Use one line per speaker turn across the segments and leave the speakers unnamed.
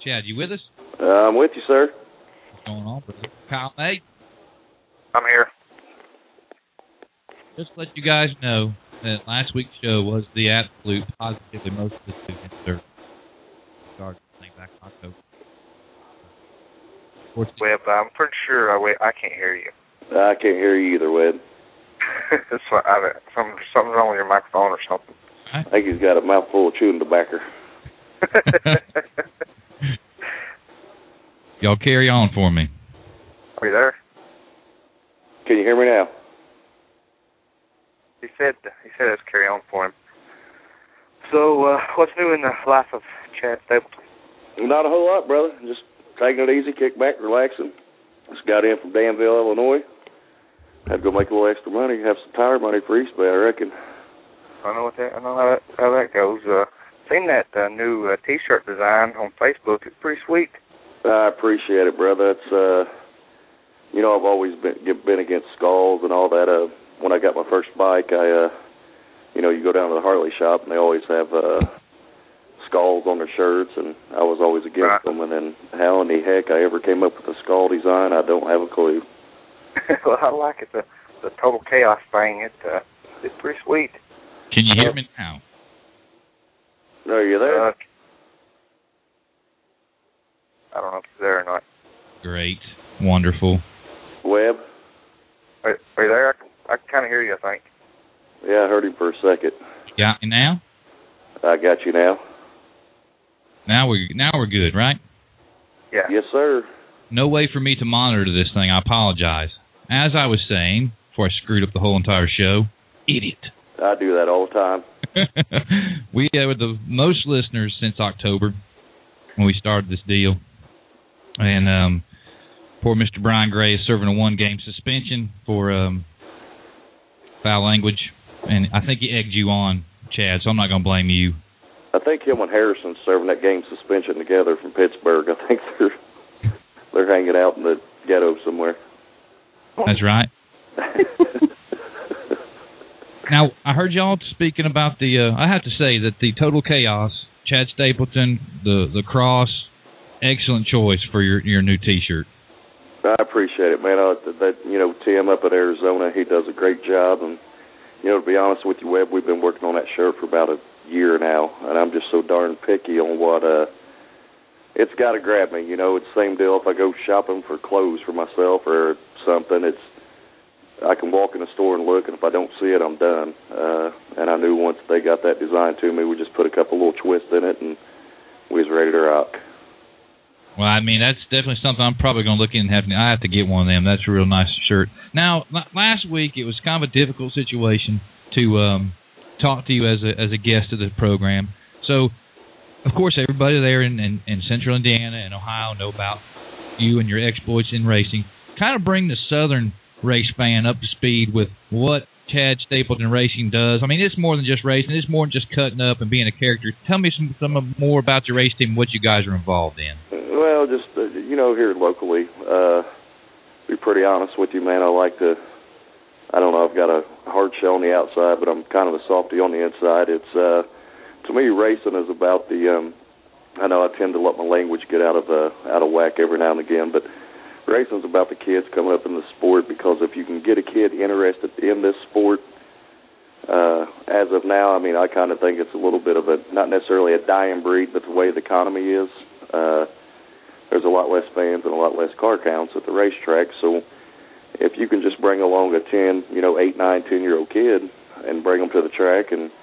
Chad, you with us?
I'm with you, sir.
What's going on, brother? Kyle, Nate?
I'm here.
Just to let you guys know that last week's show was the absolute positively most listened to. Started back in October.
Webb, I'm pretty sure I can't hear you.
I can't hear you either, Webb.
That's why something's wrong with your microphone or something.
I think he's got a mouthful of chewing tobacco.
Y'all carry on for me.
Are you there?
Can you hear me now?
He said let's carry on for him. So, what's new in the life of Chad Stapleton?
Not a whole lot, brother. Just taking it easy, kick back, relaxing. Just got in from Danville, Illinois. Had to go make a little extra money, have some tire money for East Bay, I reckon.
I know how that goes. Seen that new T-shirt design on Facebook. It's pretty sweet.
I appreciate it, brother. It's I've always been against skulls and all that. When I got my first bike, you go down to the Harley shop and they always have skulls on their shirts, and I was always against them. And then how in the heck I ever came up with the skull design, I don't have a clue.
Well, I like it. The total chaos thing. It's pretty sweet.
Can you hear me now?
Are you there?
I don't know if it's there or not.
Great. Wonderful.
Webb?
Are you there? I can kind of hear you, I think.
Yeah, I heard him for a second.
Got me now?
I got you now.
Now we're good, right?
Yeah.
Yes, sir.
No way for me to monitor this thing. I apologize. As I was saying, before I screwed up the whole entire show, idiot.
I do that all the time.
We had the most listeners since October when we started this deal. And poor Mr. Brian Gray is serving a 1-game suspension for foul language. And I think he egged you on, Chad, so I'm not going to blame you.
I think him and Harrison's serving that game suspension together from Pittsburgh. I think they're hanging out in the ghetto somewhere.
That's right. Now, I heard y'all speaking about I have to say that the Total Chaos, Chad Stapleton, the cross, excellent choice for your new T-shirt.
I appreciate it, man. Tim up at Arizona, he does a great job. And, to be honest with you, Webb, we've been working on that shirt for about a year now, and I'm just so darn picky on what it's got to grab me. It's the same deal if I go shopping for clothes for myself or something. I can walk in the store and look, and if I don't see it, I'm done. And I knew once they got that design to me, we just put a couple little twists in it, and we was ready to rock.
Well, I mean, that's definitely something I'm probably going to look in and I have to get one of them. That's a real nice shirt. Now, last week it was kind of a difficult situation to talk to you as a guest of the program. So, of course, everybody there in Central Indiana and Ohio know about you and your exploits in racing. Kind of bring the Southern race fan up to speed with what Chad Stapleton Racing does. I mean, it's more than just racing. It's more than just cutting up and being a character. Tell me some more about your race team, what you guys are involved in.
Well, just, here locally, be pretty honest with you, man, I don't know, I've got a hard shell on the outside, but I'm kind of a softy on the inside. It's, to me, racing is about I know I tend to let my language get out of whack every now and again, but racing's about the kids coming up in the sport, because if you can get a kid interested in this sport, as of now, I mean, I kind of think it's a little bit of not necessarily a dying breed, but the way the economy is, there's a lot less fans and a lot less car counts at the racetrack. So if you can just bring along a 8, 9, 10-year-old kid and bring them to the track and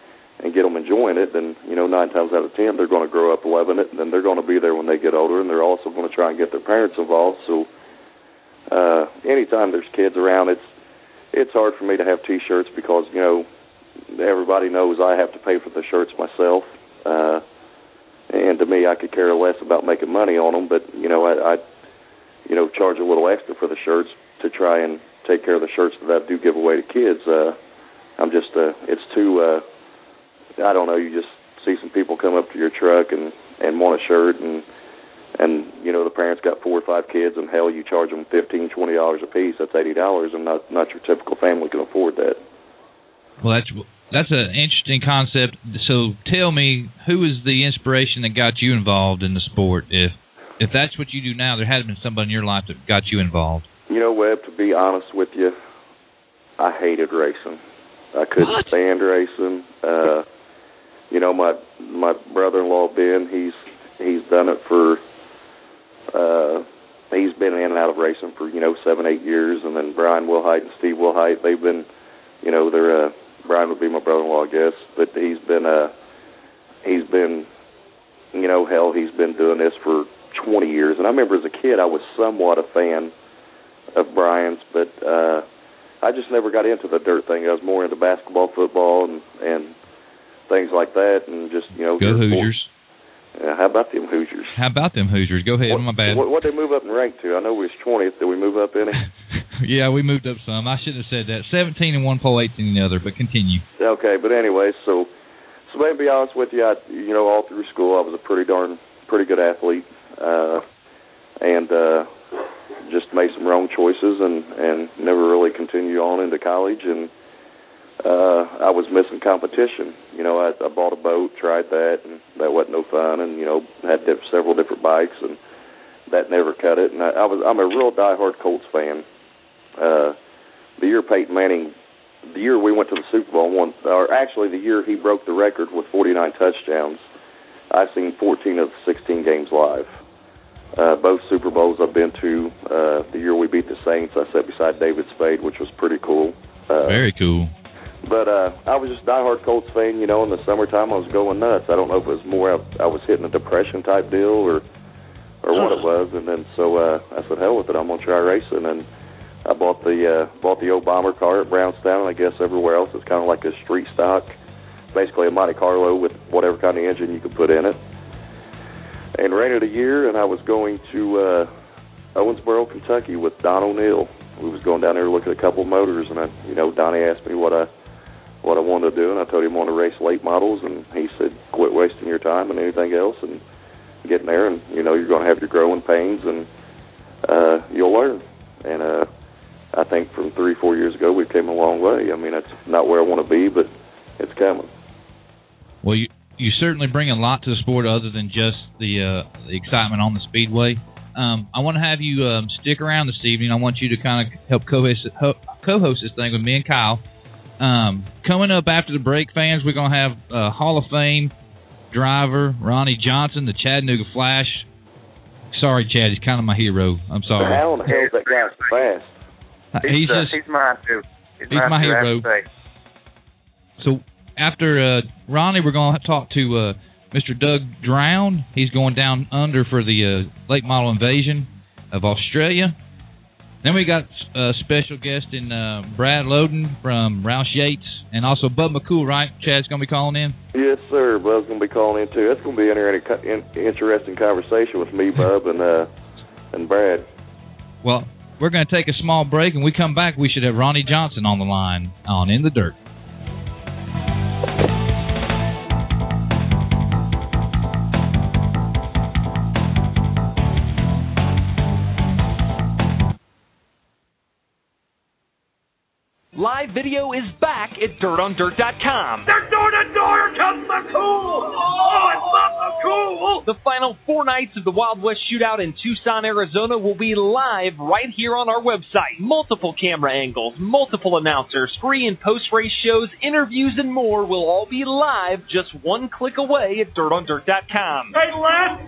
get them enjoying it, then, 9 times out of 10, they're going to grow up loving it, and then they're going to be there when they get older, and they're also going to try and get their parents involved. So anytime there's kids around, it's hard for me to have T-shirts because, everybody knows I have to pay for the shirts myself. And to me, I could care less about making money on them, but, I charge a little extra for the shirts to try and take care of the shirts that I do give away to kids. It's too, I don't know, you just see some people come up to your truck and want a shirt, and the parents got 4 or 5 kids, and hell, you charge them $15, $20 a piece. That's $80, and not your typical family can afford that.
Well, that's an interesting concept. So tell me, who is the inspiration that got you involved in the sport? if that's what you do now, there had been somebody in your life that got you involved.
You know, Webb, to be honest with you, I hated racing. I couldn't stand racing. You know, my brother-in-law Ben, he's done it for. He's been in and out of racing for 7-8 years, and then Brian Wilhite and Steve Wilhite, they've been, they're Brian would be my brother-in-law, I guess, but he's been he's been doing this for 20 years. And I remember as a kid, I was somewhat a fan of Brian's, but I just never got into the dirt thing. I was more into basketball, football, and things like that, and just
go Hoosiers.
How about them Hoosiers?
Go ahead. My bad.
What they move up in rank to? I know we was 20th. Did we move up any?
Yeah, we moved up some. I shouldn't have said that. 17 in one pole, 18 in the other. But continue.
Okay, but anyway, so let me be honest with you. All through school, I was a pretty good athlete, and just made some wrong choices and never really continued on into college. And I was missing competition. I bought a boat, tried that, and that wasn't no fun. And had several different bikes, and that never cut it. And I'm a real diehard Colts fan. The year Peyton Manning, the year we went to the Super Bowl, the year he broke the record with 49 touchdowns, I've seen 14 of the 16 games live. Both Super Bowls I've been to. The year we beat the Saints, I sat beside David Spade, which was pretty cool.
Very cool.
But I was just a diehard Colts fan. In the summertime I was going nuts. I don't know if it was more I was hitting a depression type deal or what it was. And then so I said, hell with it, I'm gonna try racing. And I bought the old bomber car at Brownstown, and I guess everywhere else it's kind of like a street stock, basically a Monte Carlo with whatever kind of engine you could put in it. And ran it a year, and I was going to Owensboro, Kentucky with Don O'Neill. We was going down there to look at a couple of motors, and Donnie asked me what I wanted to do, and I told him I wanted to race late models, and he said, quit wasting your time and anything else, and get in there, and you're going to have your growing pains, and you'll learn. And I think from 3-4 years ago, we've came a long way. I mean, that's not where I want to be, but it's coming.
Well, you certainly bring a lot to the sport other than just the excitement on the speedway. I want to have you stick around this evening. I want you to kind of help co-host this thing with me and Kyle. Coming up after the break, fans, we're going to have Hall of Fame driver Ronnie Johnson, the Chattanooga Flash. Sorry, Chad, he's kind of my hero. I'm sorry.
How in the hell is that guy so fast?
He's mine, too.
He's my hero. So after Ronnie, we're going to talk to Mr. Doug Drown. He's going down under for the late model invasion of Australia. Then we got a special guest in Brad Loden from Roush Yates, and also Bub McCool, right? Chad's going to be calling in?
Yes, sir. Bub's going to be calling in, too. That's going to be an interesting conversation with me, Bub, and Brad.
Well, we're going to take a small break, and we come back, we should have Ronnie Johnson on the line on In the Dirt.
Live video is back at DirtOnDirt.com.
They're door-to-door comes McCool! Oh, it's not McCool!
The final 4 nights of the Wild West Shootout in Tucson, Arizona will be live right here on our website. Multiple camera angles, multiple announcers, pre- and post-race shows, interviews, and more will all be live just one click away at DirtOnDirt.com.
Hey, last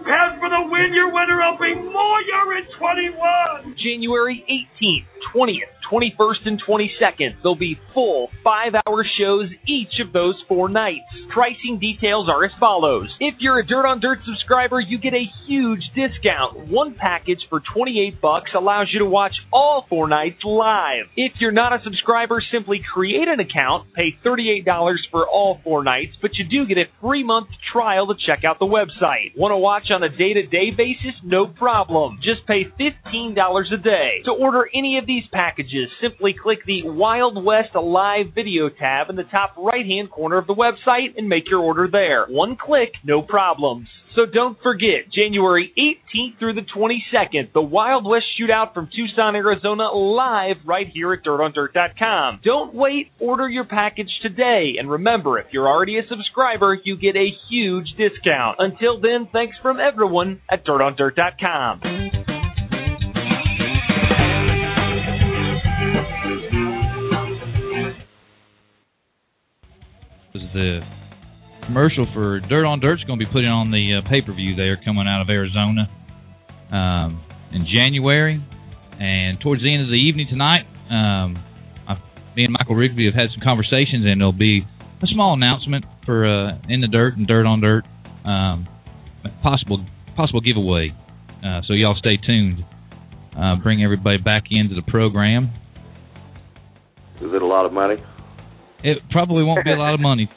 pass for the win. Your winner will be Moyer in 21.
January 18th, 20th, 21st, and 22nd. There'll be full 5-hour shows each of those 4 nights. Pricing details are as follows. If you're a Dirt on Dirt subscriber, you get a huge discount. One package for $28 allows you to watch all 4 nights live. If you're not a subscriber, simply create an account, pay $38 for all 4 nights, but you do get a free month trial to check out the website. Want to watch on a day-to-day basis? No problem. Just pay $15 a day. To order any of these packages, simply click the Wild West Live Video tab in the top right-hand corner of the website and make your order there. One click, no problems. So don't forget, January 18th through the 22nd, the Wild West Shootout from Tucson, Arizona, live right here at DirtOnDirt.com. Don't wait, order your package today. And remember, if you're already a subscriber, you get a huge discount. Until then, thanks from everyone at DirtOnDirt.com.
The commercial for Dirt on Dirt's going to be putting on the pay-per-view there coming out of Arizona in January. And towards the end of the evening tonight, me and Michael Rigby have had some conversations, and there'll be a small announcement for In the Dirt and Dirt on Dirt, possible giveaway. So y'all stay tuned. Bring everybody back into the program.
Is it a lot of money?
It probably won't be a lot of money,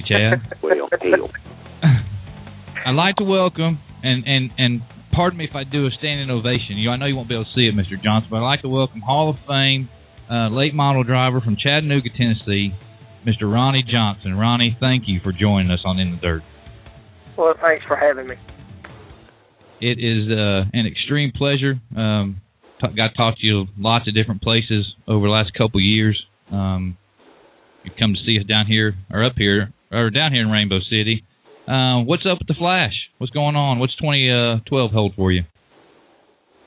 Chad.
Well, hell.
I'd like to welcome, and pardon me if I do a standing ovation. I know you won't be able to see it, Mr. Johnson, but I'd like to welcome Hall of Fame late model driver from Chattanooga, Tennessee, Mr. Ronnie Johnson. Ronnie, thank you for joining us on In the Dirt.
Well, thanks for having me.
It is an extreme pleasure. Got to talk to you lots of different places over the last couple of years. You've come to see us down here, or up here, or down here in Rainbow City. What's up with the Flash? What's going on? What's 2012 hold for you?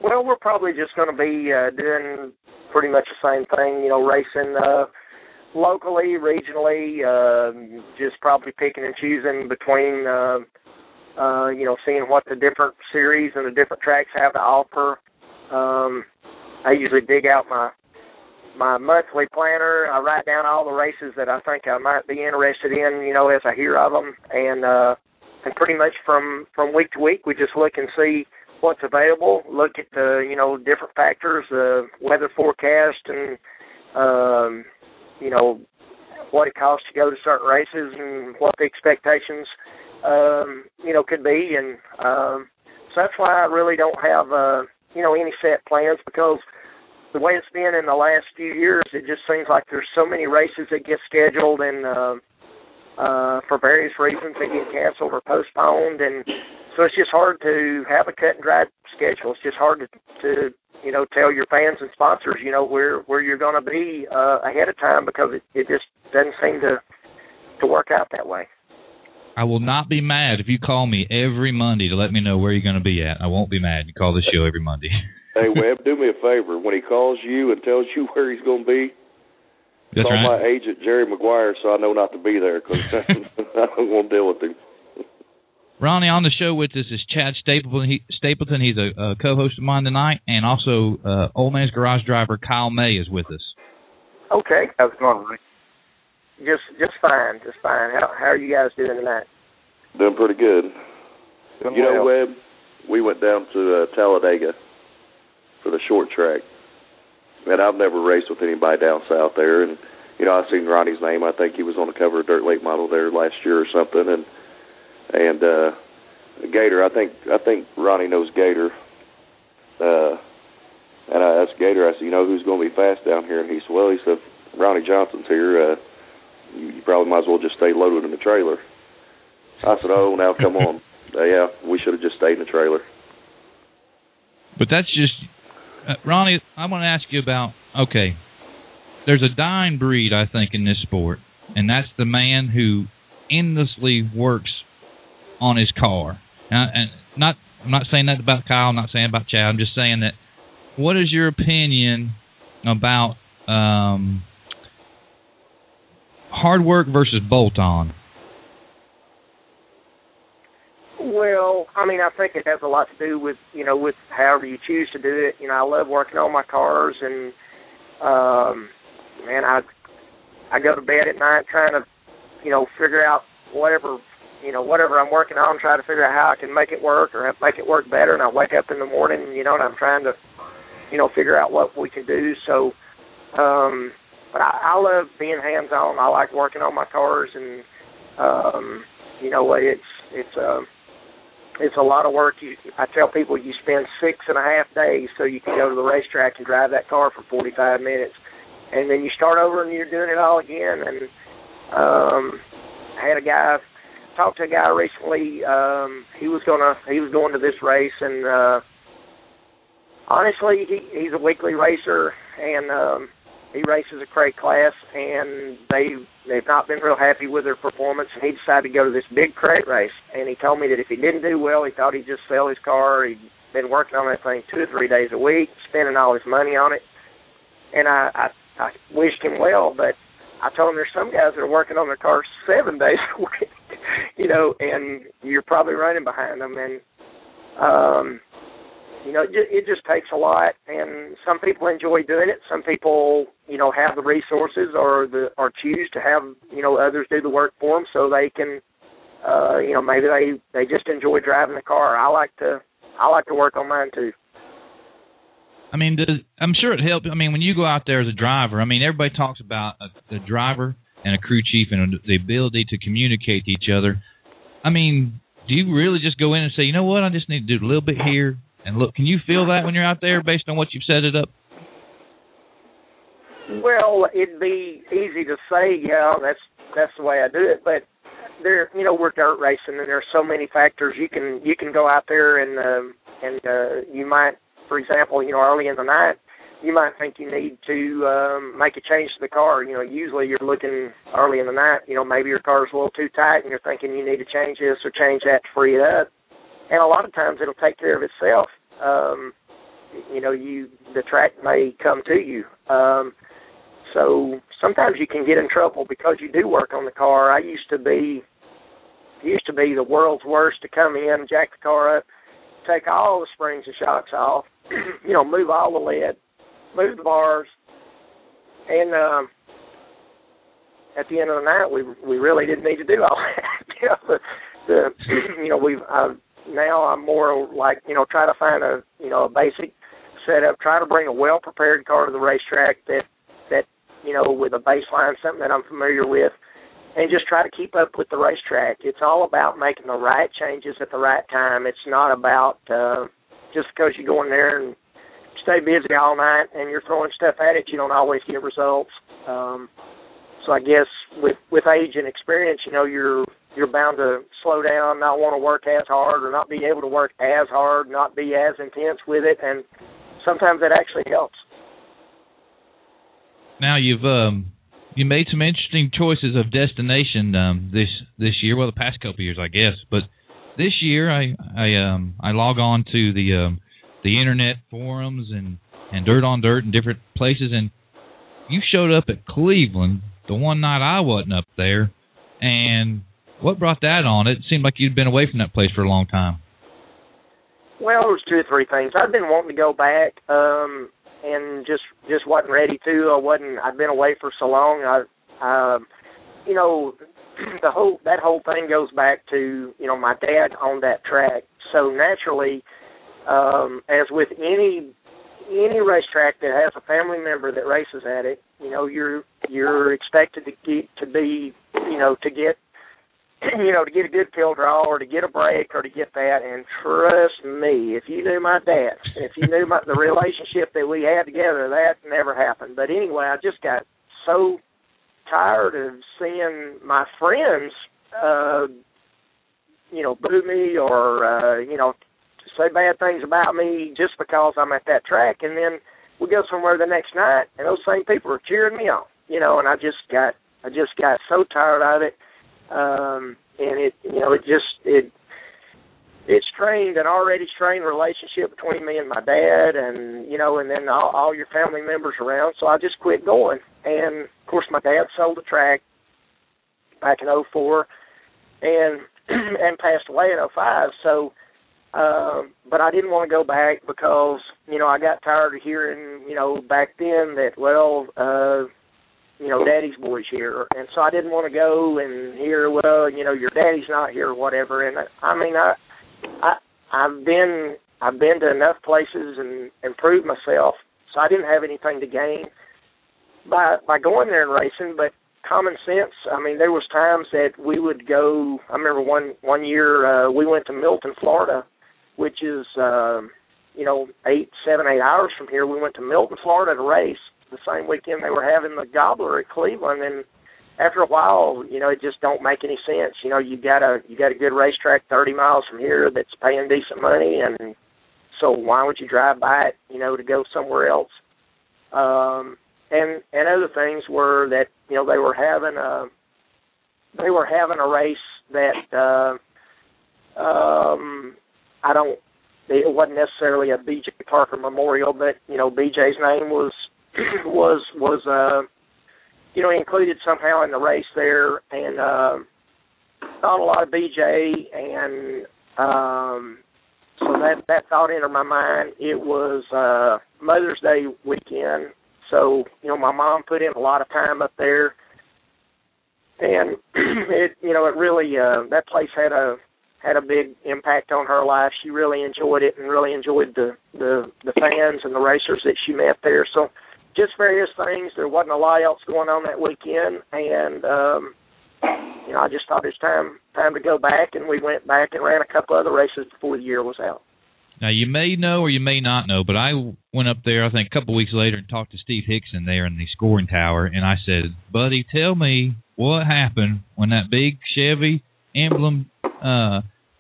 Well, we're probably just going to be doing pretty much the same thing, racing locally, regionally, just probably picking and choosing between, seeing what the different series and the different tracks have to offer. I usually dig out my monthly planner. I write down all the races that I think I might be interested in, as I hear of them. And pretty much from week to week, we just look and see what's available, look at the, different factors, weather forecast, and, what it costs to go to certain races and what the expectations, could be. And so that's why I really don't have, any set plans, because the way it's been in the last few years, it just seems like there's so many races that get scheduled and for various reasons they get canceled or postponed, and so it's just hard to have a cut and dry schedule. It's just hard to tell your fans and sponsors, where you're going to be ahead of time, because it just doesn't seem to work out that way.
I will not be mad if you call me every Monday to let me know where you're going to be at. I won't be mad. You call this show every Monday.
Hey, Webb, do me a favor. When he calls you and tells you where he's going to be,
That's
call
right.
my agent, Jerry McGuire, so I know not to be there, because I don't want to deal with him.
Ronnie, on the show with us is Chad Stapleton. He's a co-host of mine tonight, and also Old Man's Garage driver Kyle May is with us.
Okay.
How's it going, Ronnie?
Just fine. How are you guys doing tonight?
Doing pretty good.
Doing
know,
well.
Webb, we went down to Talladega for the short track, and I've never raced with anybody down south there, and I've seen Ronnie's name. I think he was on the cover of Dirt Late Model there last year or something, and Gator. I think Ronnie knows Gator, and I asked Gator, I said, who's going to be fast down here? And he said, Ronnie Johnson's here. You probably might as well just stay loaded in the trailer. I said, oh, now come on. Yeah, we should have just stayed in the trailer.
But that's just, Ronnie, I want to ask you about, okay, there's a dying breed, I think, in this sport, and that's the man who endlessly works on his car. And I'm not saying that about Kyle, I'm not saying about Chad, I'm just saying that, what is your opinion about hard work versus bolt-on?
Well, I think it has a lot to do with, with however you choose to do it. I love working on my cars, and, I go to bed at night trying to, figure out whatever I'm working on, try to figure out how I can make it work or make it work better. And I wake up in the morning, and I'm trying to, figure out what we can do. So, but I love being hands-on. I like working on my cars, and, it's a lot of work. I tell people you spend 6.5 days so you can go to the racetrack and drive that car for 45 minutes. And then you start over and you're doing it all again. And I had a guy talked to a guy recently. He was going to this race, and honestly, he's a weekly racer, and he races a crate class, and they've not been real happy with their performance, and he decided to go to this big crate race. And he told me that if he didn't do well, he thought he'd just sell his car. He'd been working on that thing 2 or 3 days a week, spending all his money on it. And I wished him well, but I told him there's some guys that are working on their cars 7 days a week, and you're probably running behind them. And, it just takes a lot, and some people enjoy doing it. Some people, have the resources or choose to have, others do the work for them so they can, maybe they just enjoy driving the car. I like to work on mine too.
I mean, I'm sure it helps. I mean, when you go out there as a driver, I mean, everybody talks about a driver and a crew chief and the ability to communicate to each other. I mean, do you really just go in and say, you know what, I just need to do a little bit here and look? Can you feel that when you're out there based on what you've set it up?
Well, it'd be easy to say, yeah, that's the way I do it, but we're dirt racing, and there's so many factors. You can go out there and you might, for example, early in the night, you might think you need to make a change to the car. Usually you're looking early in the night, maybe your car's a little too tight and you're thinking you need to change this or change that to free it up. And a lot of times it'll take care of itself. The track may come to you. So sometimes you can get in trouble because you do work on the car. I used to be the world's worst to come in, jack the car up, take all the springs and shocks off, move all the lead, move the bars, and at the end of the night, we really didn't need to do all that. Now I'm more like, try to find a basic setup, try to bring a well-prepared car to the racetrack that with a baseline, something that I'm familiar with, and just try to keep up with the racetrack. It's all about making the right changes at the right time. It's not about just because you go in there and stay busy all night and you're throwing stuff at it, you don't always get results. So I guess with age and experience, you're bound to slow down, not want to work as hard, or not be able to work as hard, not be as intense with it, and sometimes that actually helps. Now
you made some interesting choices of destination this year. Well, the past couple of years, I guess, but this year I log on to the internet forums and Dirt on Dirt and different places, and you showed up at Cleveland the one night I wasn't up there. And what brought that on? It seemed like you'd been away from that place for a long time.
Well, there was 2 or 3 things. I've been wanting to go back, and just wasn't ready to. I'd been away for so long. That whole thing goes back to, my dad owned that track. So naturally, as with any racetrack that has a family member that races at it, you're expected to get a good field draw or to get a break or to get that. And trust me, if you knew my dad, if you knew the relationship that we had together, that never happened. But anyway, I just got so tired of seeing my friends, boo me or, say bad things about me just because I'm at that track. And then we go somewhere the next night and those same people are cheering me on, and I just got so tired of it. And it strained an already strained relationship between me and my dad, and and then all your family members around. So I just quit going. And of course, my dad sold the track back in 2004, and passed away in 2005. So, but I didn't want to go back because I got tired of hearing back then that daddy's boy's here. And so I didn't want to go and hear, your daddy's not here or whatever. And I've been to enough places and proved myself. So I didn't have anything to gain by going there and racing, but common sense. There was times that we would go. I remember one year we went to Milton, Florida, which is 7-8 hours from here. We went to Milton, Florida to race the same weekend they were having the Gobbler at Cleveland, and after a while, it just don't make any sense. You got a good racetrack 30 miles from here that's paying decent money, and so why would you drive by it, to go somewhere else? And other things were that, they were having a race that it wasn't necessarily a B.J. Parker Memorial, but B.J.'s name was included somehow in the race there, and thought a lot of B.J. and so that thought entered my mind. It was Mother's Day weekend, so my mom put in a lot of time up there, and it really that place had a big impact on her life. She really enjoyed it and really enjoyed the fans and the racers that she met there. So just various things. There wasn't a lot else going on that weekend, and I just thought it's time to go back, and we went back and ran a couple other races before the year was out.
Now, you may know or you may not know, but I went up there, I think, a couple of weeks later and talked to Steve Hickson there in the scoring tower, and I said, buddy, tell me what happened when that big Chevy emblem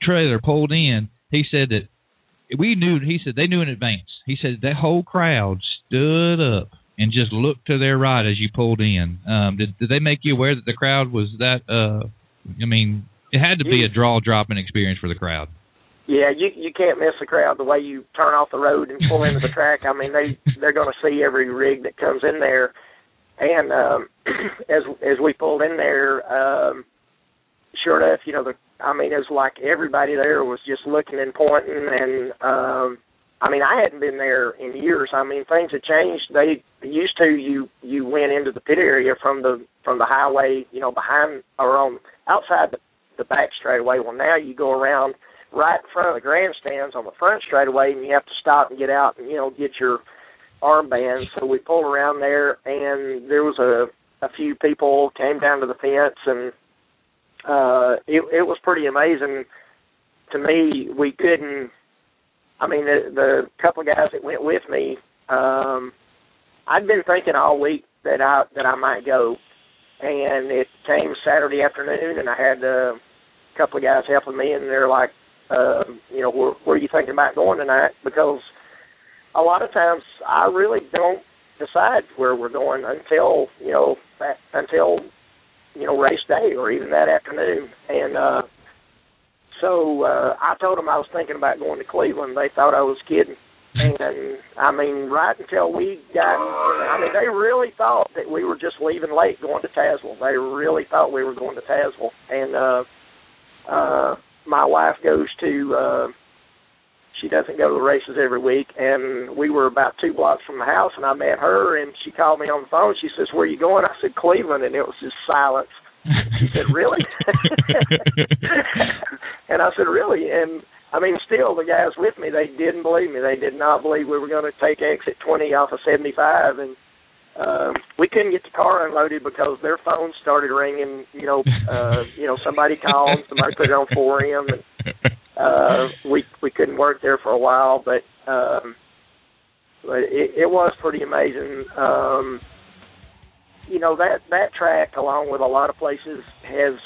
trailer pulled in. He said that they knew in advance. He said that whole crowd stood up and just looked to their right as you pulled in. Did they make you aware that the crowd was that, it had to be a draw-dropping experience for the crowd.
Yeah, you can't miss the crowd the way you turn off the road and pull into the track. I mean, they're going to see every rig that comes in there. And as we pulled in there, sure enough, it was like everybody there was just looking and pointing. And I hadn't been there in years. I mean, things had changed. They used to you went into the pit area from the highway, behind or outside the back straightaway. Well, now you go around right in front of the grandstands on the front straightaway, and you have to stop and get out and, get your armband. So we pulled around there, and there was a few people came down to the fence, and it was pretty amazing to me. We couldn't, the couple of guys that went with me, I'd been thinking all week that I might go, and it came Saturday afternoon, and I had a couple of guys helping me, and they're like, where are you thinking about going tonight? Because a lot of times I really don't decide where we're going until race day or even that afternoon. And so I told them I was thinking about going to Cleveland. They thought I was kidding. And, right until we got, they really thought that we were just leaving late going to Tazewell. They really thought we were going to Tazewell. And my wife goes to, she doesn't go to the races every week, and we were about 2 blocks from the house, and I met her, and she called me on the phone. She says, where are you going? I said, Cleveland, and it was just silence. She said, really? And I said, really? And, still, the guys with me, they didn't believe me. They did not believe we were going to take exit 20 off of 75, and we couldn't get the car unloaded because their phones started ringing. Somebody called, somebody put it on for him, and we couldn't work there for a while. But it was pretty amazing. That track, along with a lot of places, has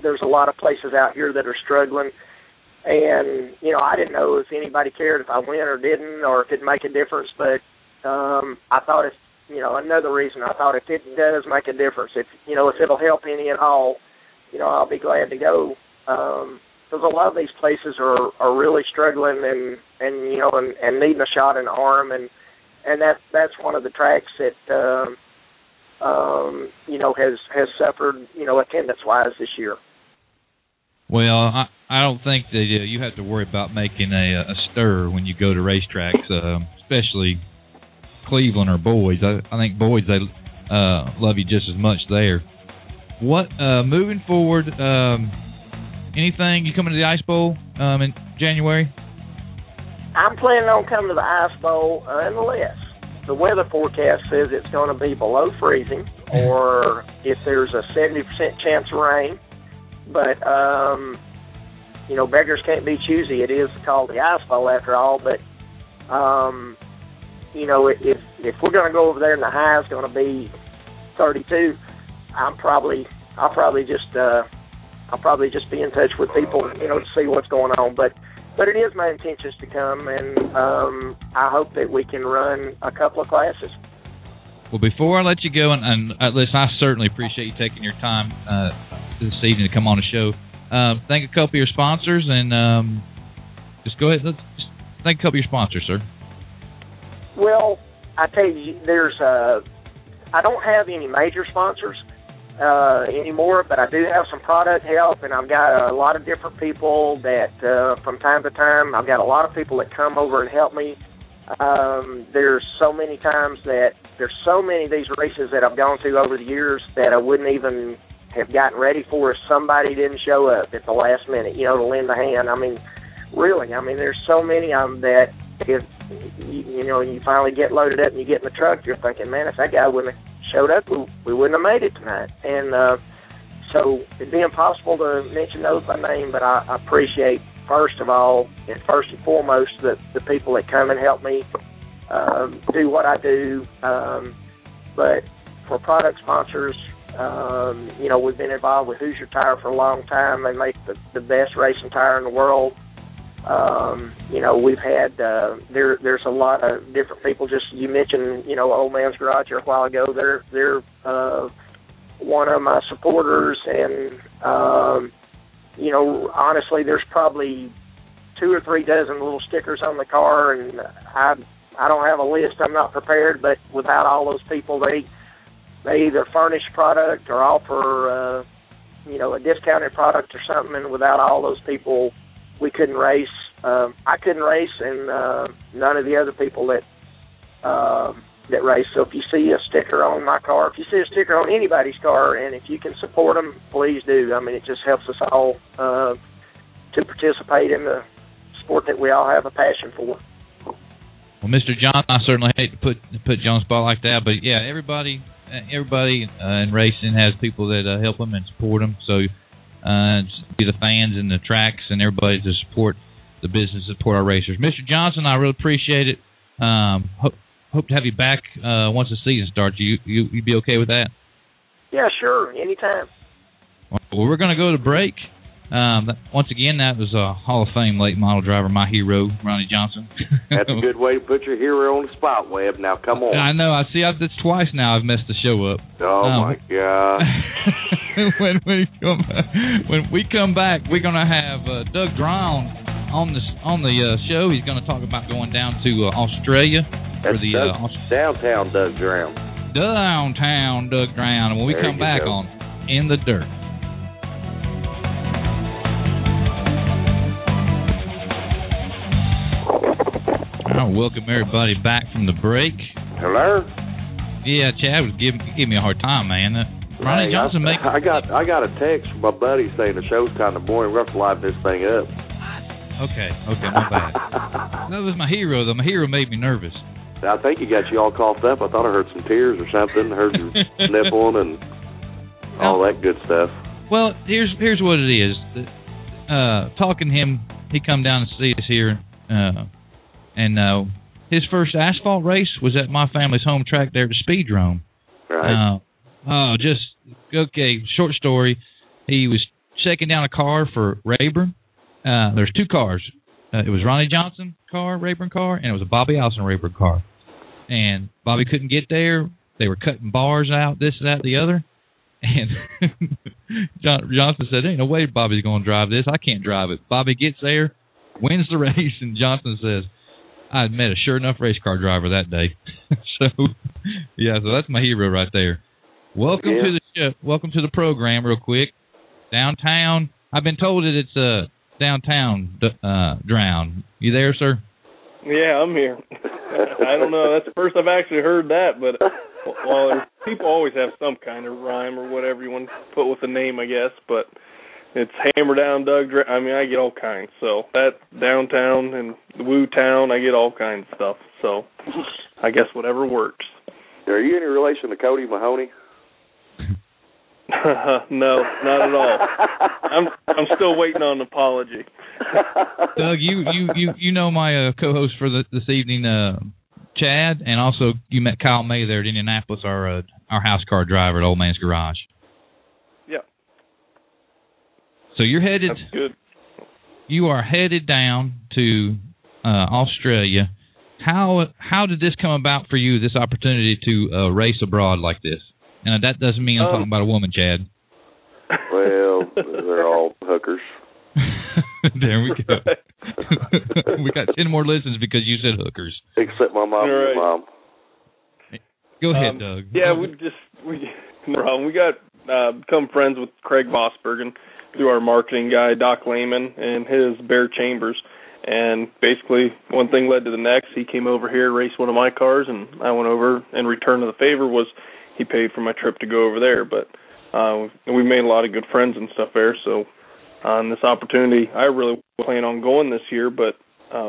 there's a lot of places out here that are struggling. And I didn't know if anybody cared if I went or didn't, or if it'd make a difference, but I thought another reason I thought if it does make a difference, if it'll help any at all, I'll be glad to go. Because a lot of these places are really struggling and needing a shot in the arm, and that's one of the tracks that has suffered attendance wise this year.
Well, I don't think that you have to worry about making a stir when you go to racetracks, especially Cleveland or Boyd's. I think Boyd's, they love you just as much there. What moving forward? Anything? You coming to the Ice Bowl in January?
I'm planning on coming to the Ice Bowl unless the weather forecast says it's going to be below freezing, or if there's a 70% chance of rain. But beggars can't be choosy. It is called the Ice Bowl after all. But if we're going to go over there and the high is going to be 32, I'll probably just be in touch with people, to see what's going on. But it is my intentions to come, and I hope that we can run a couple of classes.
Well, before I let you go, and listen, I certainly appreciate you taking your time this evening to come on the show. Thank a couple of your sponsors, and just go ahead. Let's thank a couple of your sponsors, sir.
Well, I tell you, I don't have any major sponsors anymore, but I do have some product help, and I've got a lot of different people that from time to time, I've got a lot of people that come over and help me. There's so many of these races that I've gone to over the years that I wouldn't even have gotten ready for if somebody didn't show up at the last minute, to lend a hand. I mean, really, there's so many of them that if, you finally get loaded up and you get in the truck, you're thinking, man, if that guy wouldn't have showed up, we wouldn't have made it tonight. And so it'd be impossible to mention those by name, but I appreciate, first and foremost, the people that come and help me do what I do. But for product sponsors, we've been involved with Hoosier Tire for a long time. They make the best racing tire in the world. We've had there's a lot of different people. Just you mentioned, Old Man's Garage here a while ago. They're one of my supporters, and honestly, there's probably 2 or 3 dozen little stickers on the car, and I don't have a list. I'm not prepared, but without all those people, they either furnish product or offer a discounted product or something, and without all those people, we couldn't race. I couldn't race, and none of the other people that race. So if you see a sticker on my car, if you see a sticker on anybody's car, and if you can support them, please do. It just helps us all to participate in the sport that we all have a passion for.
Well, Mr. John, I certainly hate to put you on the spot like that, but yeah, everybody in racing has people that help them and support them. So be the fans and the tracks and everybody to support the business, support our racers. Mr. Johnson, I really appreciate it. Hope to have you back once the season starts. You'd be okay with that?
Yeah, sure, anytime.
Well, we're going to go to break. Once again, that was a Hall of Fame late model driver, my hero, Ronnie Johnson.
That's a good way to put your hero on the spot, Webb. Now, come on.
I know. That's twice now I've messed the show up.
Oh, my God.
when we come back, we're going to have Doug Drown on the show. He's going to talk about going down to Australia.
That's downtown Doug Drown.
Downtown Doug Drown. And when we come back on In the Dirt. I'll welcome everybody back from the break.
Hello?
Yeah, Chad was giving me a hard time, man. Ronnie Johnson
I got a text from my buddy saying the show's kind of boring. We're going to liven this thing up.
Okay, my bad. That was my hero, though. My hero made me nervous.
I think he got you all coughed up. I thought I heard some tears or something. I heard you sniffling and all that good stuff.
Well, here's what it is. Talking to him, he come down to see us here, and his first asphalt race was at my family's home track there at the Speedrome.
Right.
Short story. He was shaking down a car for Rayburn. There's 2 cars. It was Ronnie Johnson car, Rayburn car, and it was a Bobby Allison Rayburn car. And Bobby couldn't get there. They were cutting bars out, this, that, the other. And Johnson said, ain't no way Bobby's going to drive this. I can't drive it. Bobby gets there, wins the race, and Johnson says, I met a sure enough race car driver that day. So that's my hero right there. Welcome to the show. Welcome to the program, real quick. Downtown. I've been told that it's downtown Drown. You there, sir?
Yeah, I'm here. I don't know. That's the first I've actually heard that, but people always have some kind of rhyme or whatever you want to put with the name, I guess. But it's Hammer Down, Doug. I get all kinds. So that downtown and Woo Town, I get all kinds of stuff. So I guess whatever works.
Are you any relation to Cody Mahoney?
No, not at all. I'm still waiting on an apology.
Doug, you know my co-host for this evening, Chad, and also you met Kyle May there at Indianapolis, our house car driver at Old Man's Garage. So you're headed.
That's good.
You are headed down to Australia. How did this come about for you? This opportunity to race abroad like this? And that doesn't mean I'm talking about a woman, Chad.
Well, they're all hookers.
There we go. We got 10 more listens because you said hookers.
Except my mom and your mom.
Go ahead, Doug.
Yeah, we got become friends with Craig Vosbergen through our marketing guy, Doc Lehman, and his Bear Chambers. And basically, one thing led to the next. He came over here, raced one of my cars, and I went over. And return of the favor was he paid for my trip to go over there. But we made a lot of good friends and stuff there. So on this opportunity, I really plan on going this year. But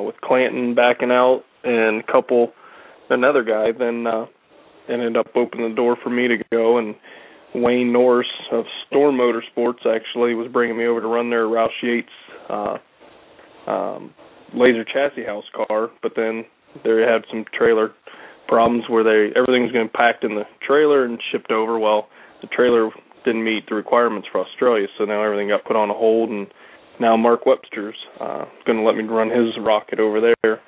with Clanton backing out and another guy, then ended up opening the door for me to go. And Wayne Norris of Storm Motorsports actually was bringing me over to run their Roush Yates laser chassis house car, but then they had some trailer problems where everything was going to be packed in the trailer and shipped over. Well, the trailer didn't meet the requirements for Australia, so now everything got put on a hold, and now Mark Webster's going to let me run his rocket over there.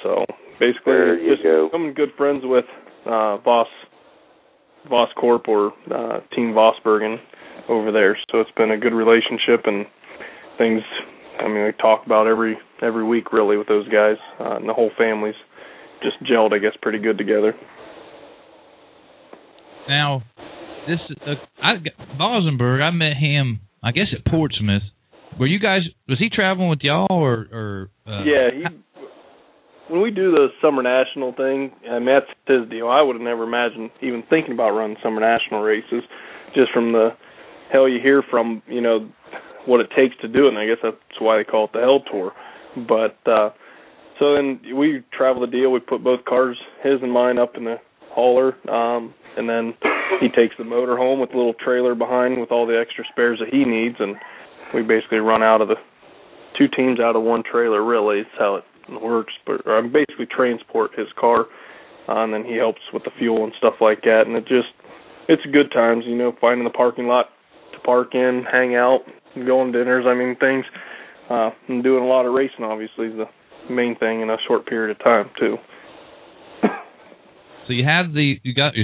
So basically, just becoming good friends with Voss Corp or Team Vosbergen over there. So it's been a good relationship, and things. I mean, we talk about every week really with those guys, and the whole family's just gelled, I guess, pretty good together.
Now, this Vosenberg, I met him, I guess, at Portsmouth. Was he traveling with y'all or?
Yeah, when we do the Summer National thing, and that's his deal. I would have never imagined even thinking about running Summer National races, just from the hell you hear from, what it takes to do it, and I guess that's why they call it the Hell Tour. But so then we travel the deal. We put both cars, his and mine, up in the hauler, and then he takes the motor home with a little trailer behind with all the extra spares that he needs, and we basically run out of the two teams out of one trailer, really. It's how it works. But I basically transport his car, and then he helps with the fuel and stuff like that, and it's good times, finding the parking lot to park in, hang out, going to dinners, things, and doing a lot of racing, obviously, is the main thing in a short period of time, too.
So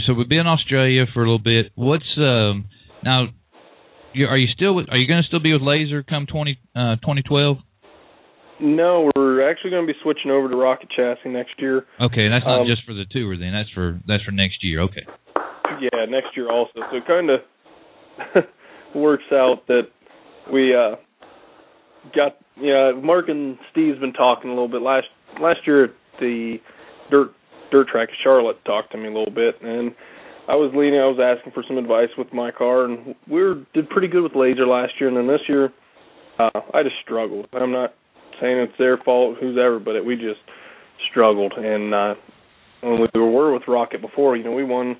so we've been in Australia for a little bit. What's, now, are you going to still be with Laser come 2012?
No, we're actually going to be switching over to Rocket Chassis next year.
Okay, and that's not just for the tour then, that's for next year, okay.
Yeah, next year also. So it kind of works out that we got, Mark and Steve's been talking a little bit. Last year at the dirt track at Charlotte talked to me a little bit, and I was asking for some advice with my car, and did pretty good with Laser last year, and then this year I just struggled. I'm not saying it's their fault, whoever, but we just struggled. And when we were with Rocket before, we won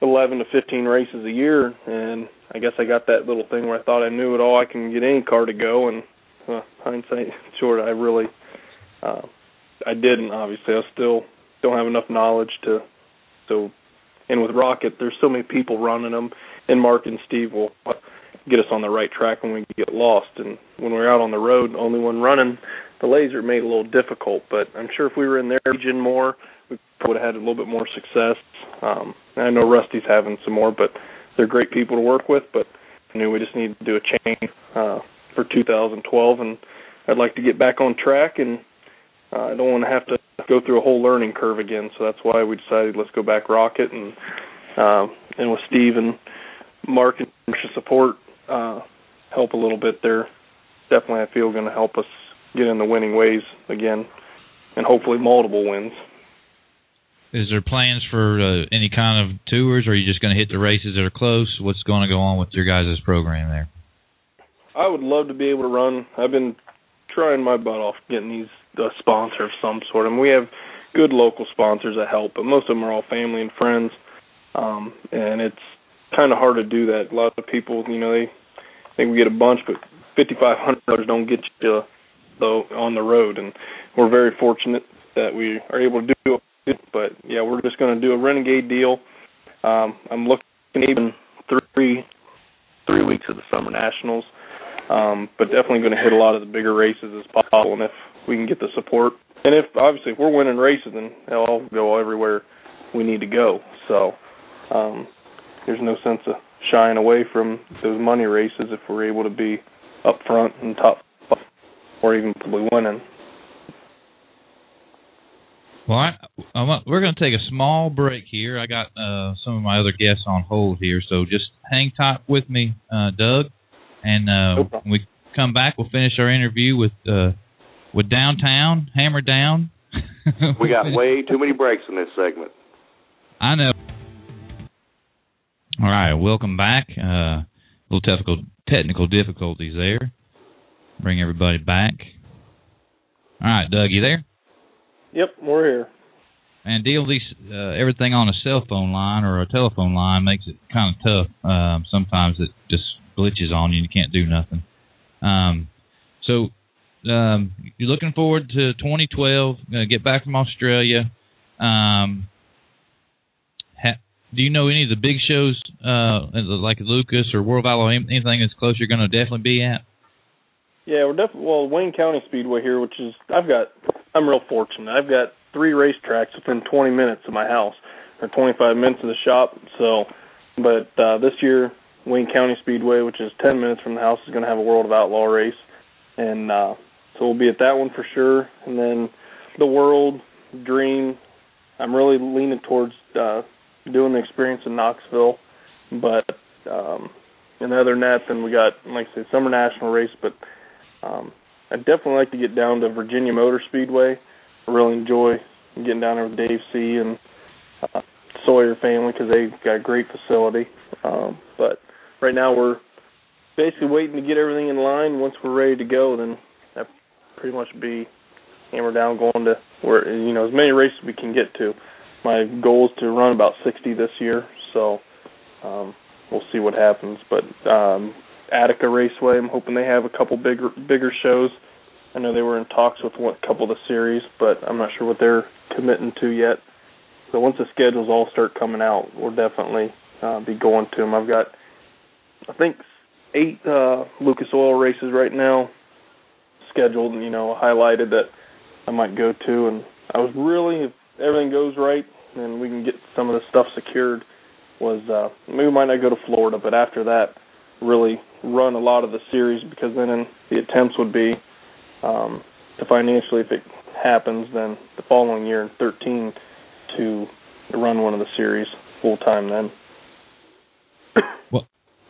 11 to 15 races a year, and I guess I got that little thing where I thought I knew it all. I can get any car to go, and hindsight short, I really I didn't. Obviously, I still don't have enough knowledge to. So, and with Rocket, there's so many people running them, and Mark and Steve will get us on the right track when we get lost. And when we're out on the road, only one running the Laser made it a little difficult. But I'm sure if we were in their region more, we would have had a little bit more success. I know Rusty's having some more, but they're great people to work with. But I knew we just needed to do a change for 2012, and I'd like to get back on track, and I don't want to have to go through a whole learning curve again. So that's why we decided let's go back Rocket, and with Steve and Mark and support help a little bit. They're definitely, I feel, going to help us get in the winning ways again, and hopefully multiple wins.
Is there plans for any kind of tours, or are you just going to hit the races that are close? What's going to go on with your guys' program there?
I would love to be able to run. I've been trying my butt off getting these sponsor of some sort. We have good local sponsors that help, but most of them are all family and friends, and it's kind of hard to do that. A lot of people, they think we get a bunch, but $5,500 don't get you on the road, and we're very fortunate that we are able to do it. But yeah, we're just going to do a Renegade deal. I'm looking even three weeks of the Summer Nationals. but definitely going to hit a lot of the bigger races as possible, and if we can get the support. And if we're winning races, then I'll go everywhere we need to go. So there's no sense of shying away from those money races if we're able to be up front and top or even probably winning.
Well, we're going to take a small break here. I got some of my other guests on hold here, so just hang tight with me, Doug. And when we come back, we'll finish our interview with Downtown, Hammer Down.
We got way too many breaks in this segment.
I know. All right, welcome back. Little technical difficulties there. Bring everybody back. All right, Doug, you there?
Yep, we're here.
And deal with these, everything on a cell phone line or a telephone line makes it kind of tough. Sometimes it just glitches on you and you can't do nothing. So you're looking forward to 2012, get back from Australia. Do you know any of the big shows like Lucas or World of Outlaw, anything that's close you're going to definitely be at?
Yeah, we're definitely, Wayne County Speedway here, which is, I'm real fortunate. I've got 3 racetracks within 20 minutes of my house, or 25 minutes of the shop. So, but this year, Wayne County Speedway, which is 10 minutes from the house, is going to have a World of Outlaw race. And so we'll be at that one for sure. And then the World, Dream, I'm really leaning towards doing the experience in Knoxville. But and other than that, then we got, like I said, Summer National race, but I'd definitely like to get down to Virginia Motor Speedway. I really enjoy getting down there with Dave C. and Sawyer family because they've got a great facility. But right now we're basically waiting to get everything in line. Once we're ready to go, then that pretty much be hammered down going to where, as many races we can get to. My goal is to run about 60 this year, so we'll see what happens. But Attica Raceway, I'm hoping they have a couple bigger shows. I know they were in talks with a couple of the series, but I'm not sure what they're committing to yet. So once the schedules all start coming out, we'll definitely be going to them. I've got, I think, 8 Lucas Oil races right now scheduled, highlighted that I might go to. And I was really, if everything goes right and we can get some of the stuff secured, was maybe we might not go to Florida, but after that, really run a lot of the series, because then the attempts would be to financially, if it happens, then the following year in 2013 to run one of the series full time then.
Well,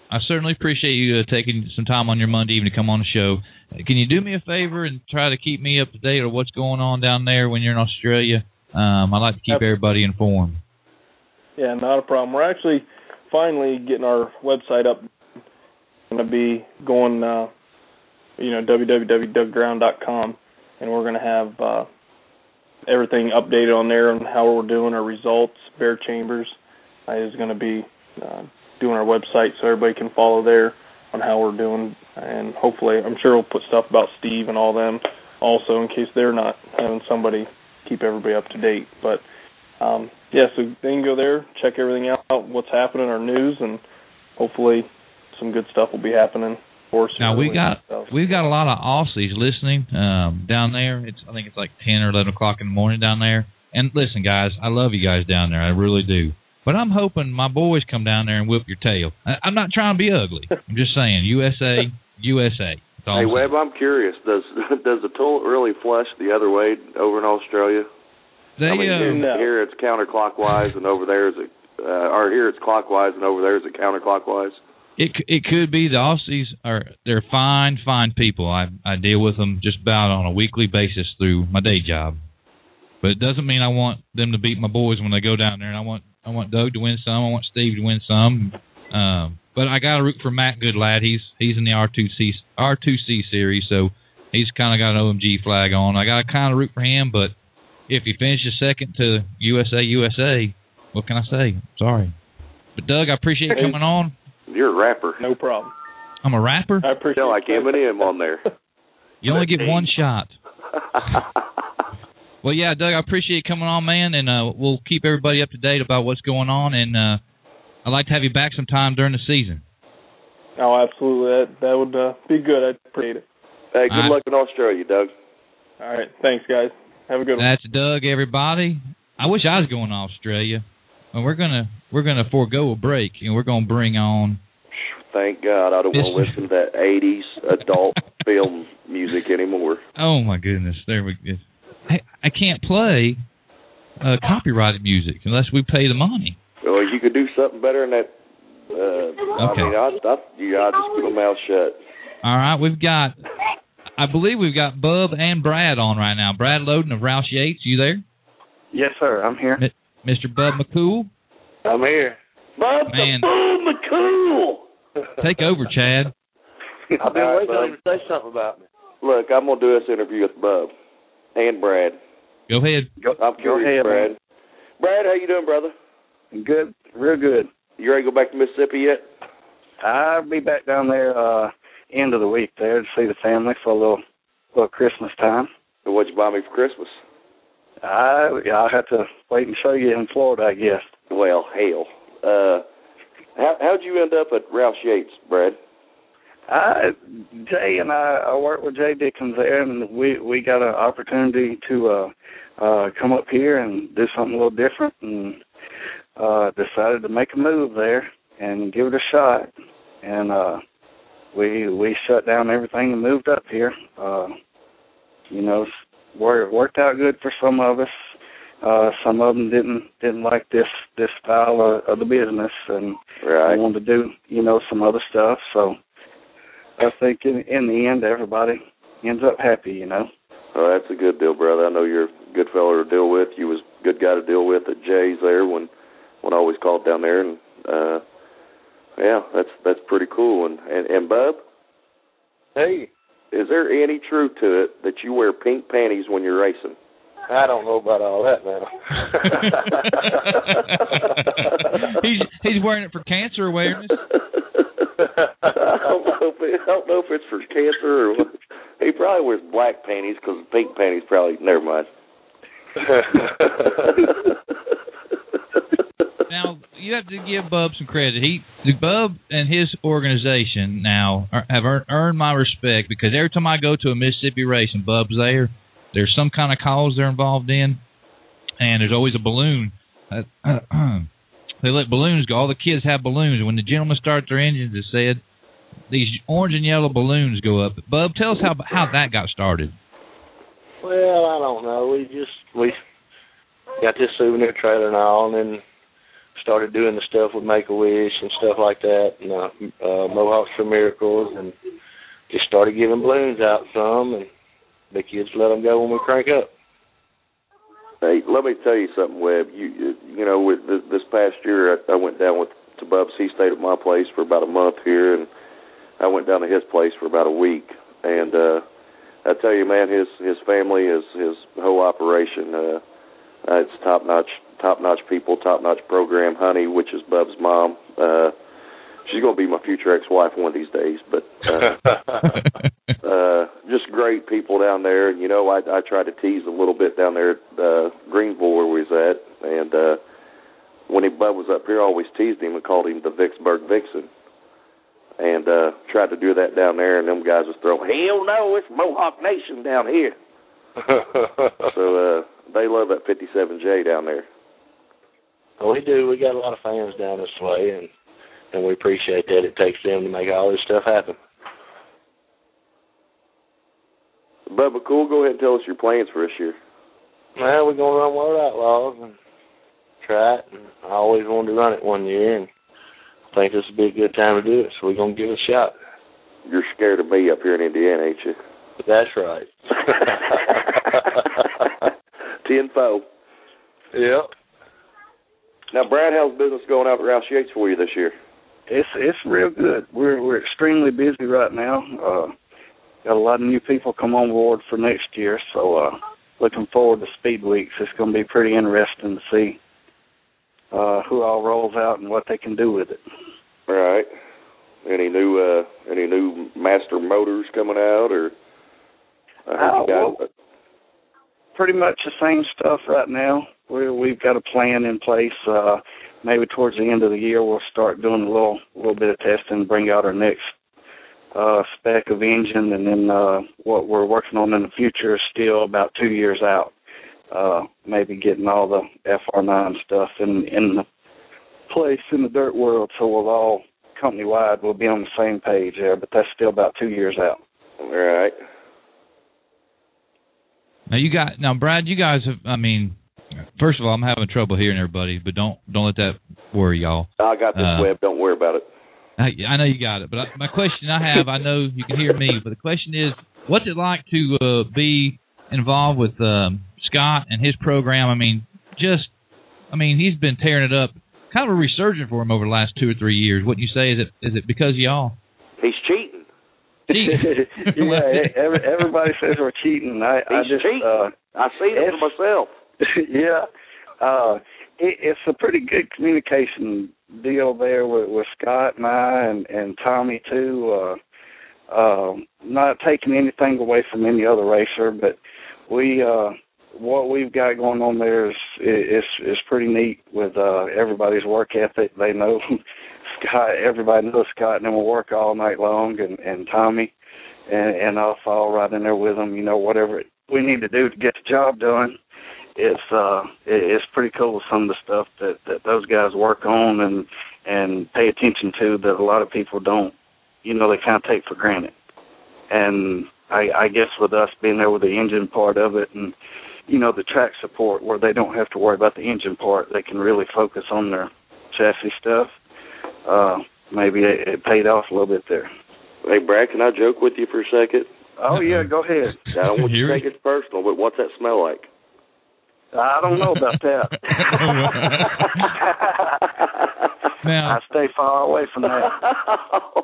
I certainly appreciate you taking some time on your Monday evening to come on the show. Can you do me a favor and try to keep me up to date on what's going on down there when you're in Australia? I'd like to keep everybody informed.
Yeah, not a problem. We're actually finally getting our website up. Going to be going, www.dougdrown.com, and we're going to have everything updated on there on how we're doing, our results. Bear Chambers is going to be doing our website so everybody can follow there on how we're doing, and hopefully, I'm sure we'll put stuff about Steve and all them also in case they're not having somebody keep everybody up to date. But so they can go there, check everything out, what's happening, our news, and hopefully some good stuff will be happening for us.
Now we've got a lot of Aussies listening down there. I think it's like 10 or 11 o'clock in the morning down there. And listen, guys, I love you guys down there. I really do. But I'm hoping my boys come down there and whip your tail. I'm not trying to be ugly. I'm just saying, USA, USA.
Hey, Webb, I'm curious. Does the toilet really flush the other way over in Australia?
No.
Here it's counterclockwise, and over there is or here it's clockwise, and over there is it counterclockwise.
It could be. The Aussies they're fine people. I deal with them just about on a weekly basis through my day job. But it doesn't mean I want them to beat my boys when they go down there. And I want Doug to win some. I want Steve to win some. But I got to root for Matt Goodlad. He's in the R2C series, so he's kind of got an OMG flag on. I got to kind of root for him. But if he finishes second to USA, what can I say? Sorry. But Doug, I appreciate you coming on.
You're a rapper.
No problem.
I'm a rapper?
I appreciate it.
Like Eminem on there.
You only get one shot. Well, yeah, Doug, I appreciate you coming on, man, and we'll keep everybody up to date about what's going on, and I'd like to have you back sometime during the season.
Oh, absolutely. That would be good. I'd appreciate it.
Hey, good luck in Australia, Doug.
All right. Thanks, guys. Have a good one.
That's Doug, everybody. I wish I was going to Australia. Well, we're gonna forego a break, and we're gonna bring on.
Thank God, I don't want to listen to that '80s adult film music anymore.
Oh my goodness, there we go. I can't play copyrighted music unless we pay the money.
Well, you could do something better than that.
Okay.
I mean, I just keep my mouth shut.
All right, I believe we've got Bub and Brad on right now. Brad Loden of Roush Yates, you there?
Yes, sir. I'm here.
Mr. Bub McCool?
I'm here.
Bub McCool!
Take over, Chad.
I've been waiting on you to say something about me.
Look, I'm going to do this interview with Bub and Brad.
Go ahead.
I'm curious, Brad. Man. Brad, how you doing, brother?
Good. Real good.
You ready to go back to Mississippi yet?
I'll be back down there end of the week there to see the family for a little Christmas time.
And what'd you buy me for Christmas?
I'll have to wait and show you in Florida, I guess.
Well, hell. How'd you end up at Roush Yates, Brad?
Jay and I worked with Jay Dickens there, and we got an opportunity to come up here and do something a little different, and decided to make a move there and give it a shot. And we shut down everything and moved up here. Worked out good for some of us. Some of them didn't like this style of the business, and
right.
wanted to do some other stuff. So I think in the end, everybody ends up happy.
Oh, that's a good deal, brother. I know you're a good fellow to deal with. You was a good guy to deal with at Jay's there when I always called down there, and yeah, that's pretty cool. And Bub,
hey,
is there any truth to it that you wear pink panties when you're racing?
I don't know about all that now.
He's wearing it for cancer awareness.
I don't know if it's for cancer or what. He probably wears black panties because pink panties probably. Never mind.
Now you have to give Bub some credit. Bub and his organization now have earned my respect, because every time I go to a Mississippi race and Bub's there, there's some kind of cause they're involved in, and there's always a balloon. They let balloons go. All the kids have balloons, and when the gentlemen start their engines, it said these orange and yellow balloons go up. Bub, tell us how that got started.
Well, I don't know. We got this souvenir trailer and all, and then started doing the stuff with Make-A-Wish and stuff like that, and Mohawks for Miracles, and just started giving balloons out some, and the kids let them go when we crank up.
Hey, let me tell you something, Webb. You know, with this past year, I went down to Bub's. He stayed at my place for about a month here, and I went down to his place for about a week. And I tell you, man, his family, his whole operation, it's top-notch people, top-notch program. Honey, which is Bub's mom, she's going to be my future ex-wife one of these days. But just great people down there. You know, I tried to tease a little bit down there at Greensboro where we was at. And when Bub was up here, I always teased him and called him the Vicksburg Vixen. And tried to do that down there, and them guys was throwing, hell no, it's Mohawk Nation down here. So they love that 57J down there.
Well, we do. We got a lot of fans down this way, and we appreciate that. It takes them to make all this stuff happen.
Bub McCool, go ahead and tell us your plans for this year.
Well, we're going to run World Outlaws and try it. And I always wanted to run it one year, and I think this would be a good time to do it, so we're going to give it a shot.
You're scared of me up here in Indiana, ain't you?
That's right.
10-4.
Yep.
Now, Brad, how's business going out at Roush Yates for you this year?
It's real good. We're extremely busy right now. Got a lot of new people come on board for next year, so looking forward to Speed Weeks. It's going to be pretty interesting to see who all rolls out and what they can do with it.
Right. Any new master motors coming out, or?
Pretty much the same stuff right now. We've got a plan in place.
maybe towards the end of the year, we'll start doing a little bit of testing, bring out our next spec of engine, and then what we're working on in the future is still about 2 years out. Maybe getting all the FR9 stuff in the place in the dirt world, so we'll all company-wide will be on the same page there, but that's still about 2 years out.
All right.
Now, Brad, you guys have, I mean, first of all, I'm having trouble hearing everybody, but don't let that worry y'all.
I got this web. Don't worry about it.
I know you got it, but my question I know you can hear me, but the question is, what's it like to be involved with Scott and his program? I mean, he's been tearing it up, kind of a resurgence for him over the last 2 or 3 years. Wouldn't you say? Is it because of y'all?
He's cheating.
Yeah, everybody says we're cheating.
He's cheating. I see it for myself.
Yeah. It's a pretty good communication deal there with Scott and I and Tommy too. Not taking anything away from any other racer, but what we've got going on there is pretty neat with everybody's work ethic. They know Scott. Everybody knows Scott, and then we'll work all night long, and Tommy, and I'll fall right in there with them. You know, whatever we need to do to get the job done. It's pretty cool, some of the stuff that those guys work on and pay attention to that a lot of people don't, they kind of take for granted. And I guess with us being there with the engine part of it and, the track support where they don't have to worry about the engine part, they can really focus on their chassis stuff. Maybe it paid off a little bit there.
Hey, Brad, can I joke with you for a second?
Oh, yeah, go ahead.
I don't want you to think it's personal, but what's that smell like?
I don't know about that.
Now,
I stay far away from that.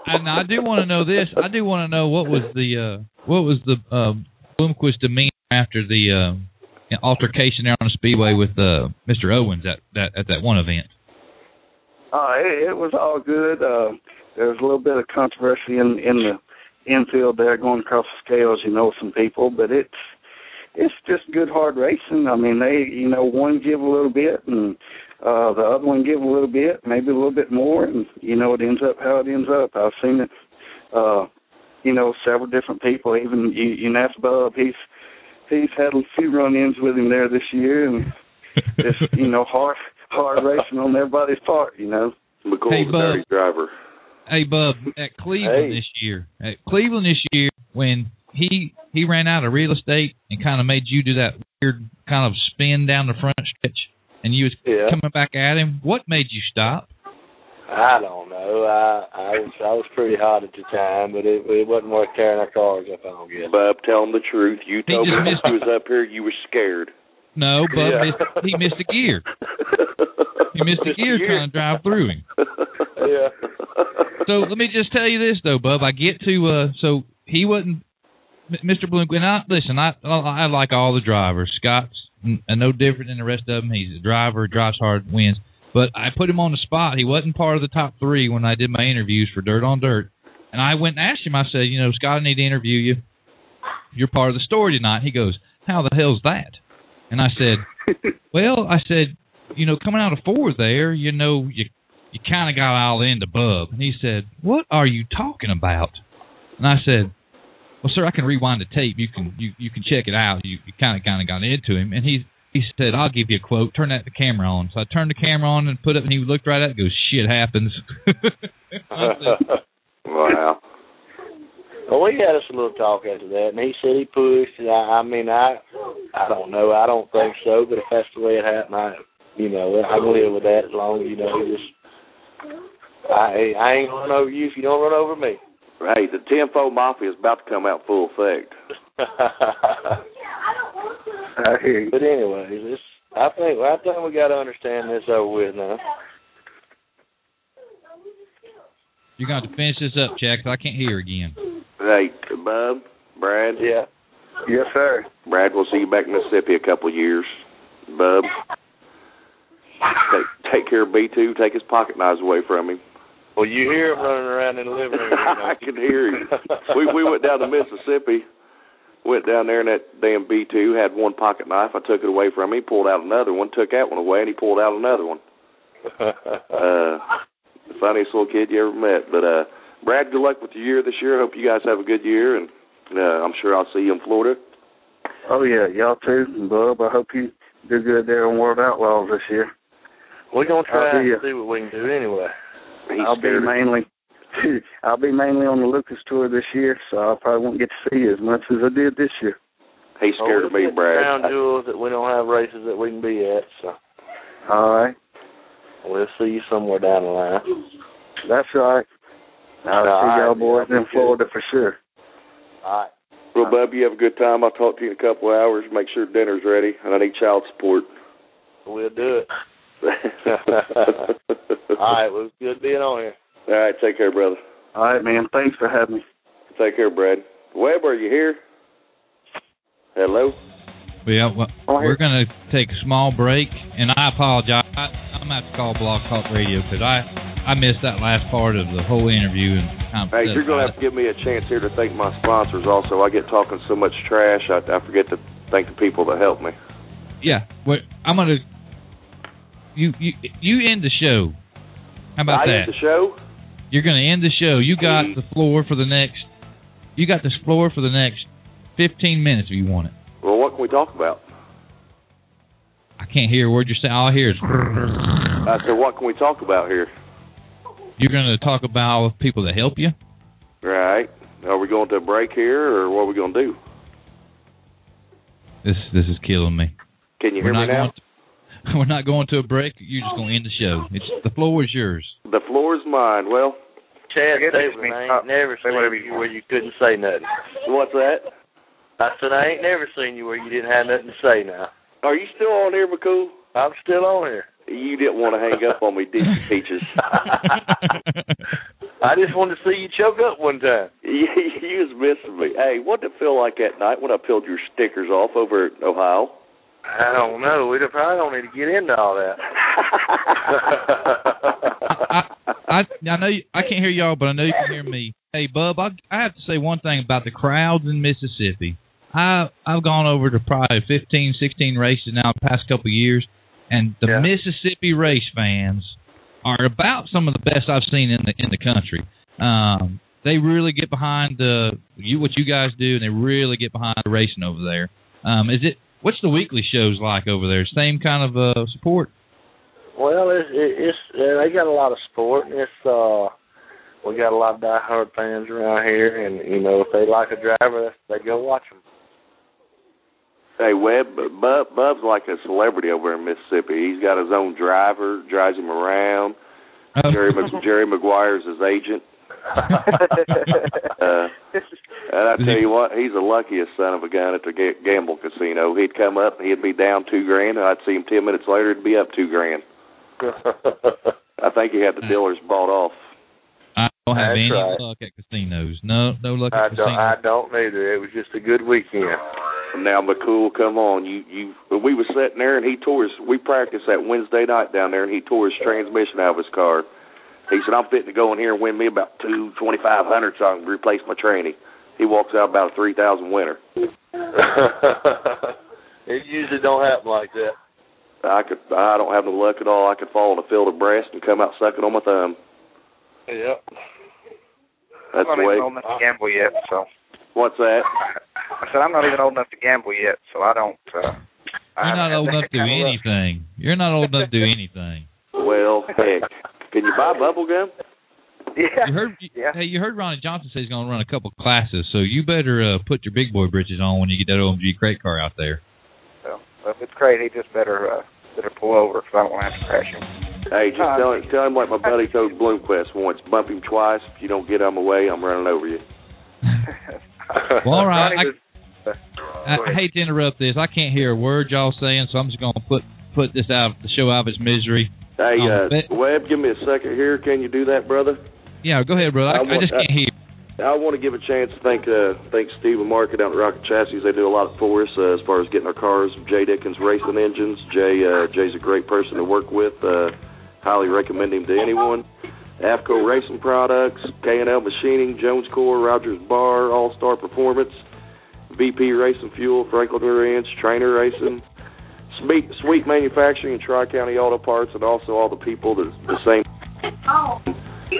And I do want to know this. I do want to know what was the Bloomquist demeanor after the altercation there on the speedway with Mr. Owens at that one event.
It was all good. There was a little bit of controversy in the infield there, going across the scales. Some people, but it's just good hard racing. I mean, they, one give a little bit and the other one give a little bit, maybe a little bit more, and, it ends up how it ends up. I've seen it, several different people, even you asked Bub, he's had a few run-ins with him there this year, and it's, hard racing on everybody's part,
McCool's a dirty driver.
Hey, Bub, at Cleveland this year, when he ran out of real estate and kind of made you do that weird kind of spin down the front stretch, and you was coming back at him. What made you stop?
I don't know. I was pretty hot at the time, but it wasn't worth tearing our cars up on.
Bub, tell him the truth. You told me when he was up here, you were scared.
No, Bub, he missed a gear. He missed a gear trying to drive through him.
Yeah.
So let me just tell you this, though, Bub. I get to so he wasn't Mr. Bloomquist. I like all the drivers. Scott's no different than the rest of them. He's a driver, drives hard, wins. But I put him on the spot. He wasn't part of the top 3 when I did my interviews for Dirt on Dirt. And I went and asked him, I said, Scott, I need to interview you. You're part of the story tonight. He goes, how the hell's that? And I said, well, coming out of 4 there, you kind of got all into Bub. And he said, what are you talking about? And I said, well, sir, I can rewind the tape. You can check it out. You kind of got into him. And he said, I'll give you a quote. Turn the camera on. So I turned the camera on and put it, and he looked right at it and goes, shit happens.
Wow.
Well, we had us a little talk after that, and he said he pushed. I I don't know. I don't think so, but if that's the way it happened, I can live with that as long as, I ain't going to run over you if you don't run over me.
Hey, the Tenfold Mafia is about to come out full effect.
I hear you.
But anyways, I think we got to understand this over with now.
You're going to have to finish this up, Jack, because I can't hear again.
Hey, Bub, Brad.
Yeah. Yes, sir.
Brad, we'll see you back in Mississippi a couple of years. Bub, take care of B2. Take his pocket knives away from him.
Well, you hear him running around in the living room.
I can hear him. We went down to Mississippi. Went down there, and that damn B2 had one pocket knife. I took it away from him. He pulled out another one, took that one away, and he pulled out another one. The funniest little kid you ever met. But, Brad, good luck with your year this year. I hope you guys have a good year, and I'm sure I'll see you in Florida.
Oh, yeah, y'all too. And Bub, I hope you do good there on World Outlaws this year.
We're going to try and see what we can do anyway.
I'll be mainly on the Lucas Tour this year, so I probably won't get to see you as much as I did this year.
He's scared of me, Brad.
Crown jewels that we don't have races that we can be at, so.
All right.
We'll see you somewhere down the line.
That's right. I'll see y'all boys in Florida for sure.
All right.
Well, Bub, you have a good time. I'll talk to you in a couple of hours. Make sure dinner's ready, and I need child support.
We'll do it. All right. Well, it's good being on here.
All right. Take care, brother.
All right, man. Thanks for having me.
Take care, Brad. Webb, are you here? Hello?
Yeah, well, we're going to take a small break, and I apologize. I'm going to have to call Blog Talk Radio because I missed that last part of the whole interview. And
hey, you're going to have to give me a chance here to thank my sponsors also. I get talking so much trash, I forget to thank the people that help me.
Yeah, well, I'm going to... You end the show. How about that?
I end the show?
You're going to end the show. You got the floor for the next... You got the floor for the next 15 minutes if you want it.
Well, what can we talk about?
I can't hear a word you're saying. All I hear is...
I said, what can we talk about here?
You're going to talk about people that help you?
Right. Are we going to a break here, or what are we going to do?
This is killing me.
Can you hear me now?
We're not going to a break. You're just going to end the show. The floor is yours.
The floor is mine. Well,
Chad Stapleton, I ain't never seen you where you couldn't say nothing.
What's that?
I said I ain't never seen you where you didn't have nothing to say now.
Are you still on here, McCool?
I'm still on here.
You didn't want to hang up on me, did you, Peaches?
I just wanted to see you choke up one time.
You was missing me. Hey, what did it feel like that night when I peeled your stickers off over at Ohio?
I don't know. We probably don't need to get into all that.
I know I can't hear y'all, but I know you can hear me. Hey, Bub, I have to say one thing about the crowds in Mississippi. I've gone over to probably 15, 16 races now the past couple of years, and the Mississippi race fans are about some of the best I've seen in the country. They really get behind what you guys do, and they really get behind the racing over there. What's the weekly shows like over there? Same kind of support?
Well, it's they got a lot of support. We got a lot of diehard fans around here, and if they like a driver, they go watch them.
Hey, Webb, Bub's like a celebrity over in Mississippi. He's got his own driver, drives him around. Jerry Maguire's his agent. And I tell you what, he's the luckiest son of a gun at the gamble casino. He'd come up, he'd be down $2,000, and I'd see him 10 minutes later, it'd be up $2,000. I think he had the dealers bought off.
I don't have any luck at casinos. No luck at casinos.
I don't either. It was just a good weekend.
Now, McCool, come on. We was sitting there, and we practiced that Wednesday night down there, and he tore his transmission out of his car. He said, I'm fitting to go in here and win me about $2,500 so I can replace my tranny. He walks out about a $3,000 winner.
It usually don't happen like that.
I don't have no luck at all. I could fall in a field of breast and come out sucking on my thumb.
Yep.
That's
I'm
the way.
not even old enough to gamble yet, so.
What's that?
I said I'm not even old enough to gamble yet, so I don't.
You're not old enough to do anything. You're not old enough to do anything.
Well, heck. Can you buy bubble gum?
Yeah.
Hey, you heard Ronnie Johnson say he's going to run a couple classes, so you better put your big boy britches on when you get that OMG crate car out there.
Well, if it's crate, he just better pull over because I don't want to have to crash him.
Hey, just tell him like my buddy told Bloomquist once, bump him twice. If you don't get out of my way, I'm running over you.
Well, all right. I hate to interrupt this. I can't hear a word y'all saying, so I'm just going to put the show out of its misery.
Hey, Webb, give me a second here. Can you do that, brother?
Yeah, go ahead, brother. I just can't hear.
I want to give a chance to thank Steve and Mark down at Rocket Chassis. They do a lot for us as far as getting our cars. Jay Dickens Racing Engines. Jay's a great person to work with. Highly recommend him to anyone. AFCO Racing Products, K&L Machining, Jones Corps, Rogers Bar, All-Star Performance, VP Racing Fuel, Franklin Ranch, Trainer Racing, Sweet Manufacturing and Tri-County Auto Parts, and also all the people the same.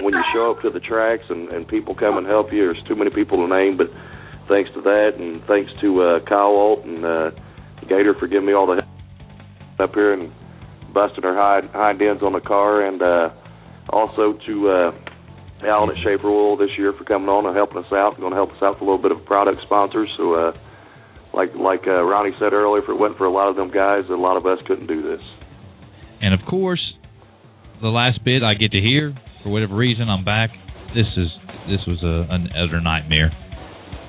When you show up to the tracks and people come and help you, there's too many people to name, but thanks to that, and thanks to Kyle Alt and Gator for giving me all the help up here and busting our hind ends on the car, and also to Alan at Schaefer Oil this year for coming on and helping us out. Going to help us out with a little bit of product sponsors. So, like Ronnie said earlier, if it wasn't for a lot of them guys, a lot of us couldn't do this. And
of course, the last bit I get to hear, for whatever reason, I'm back. This was an utter nightmare.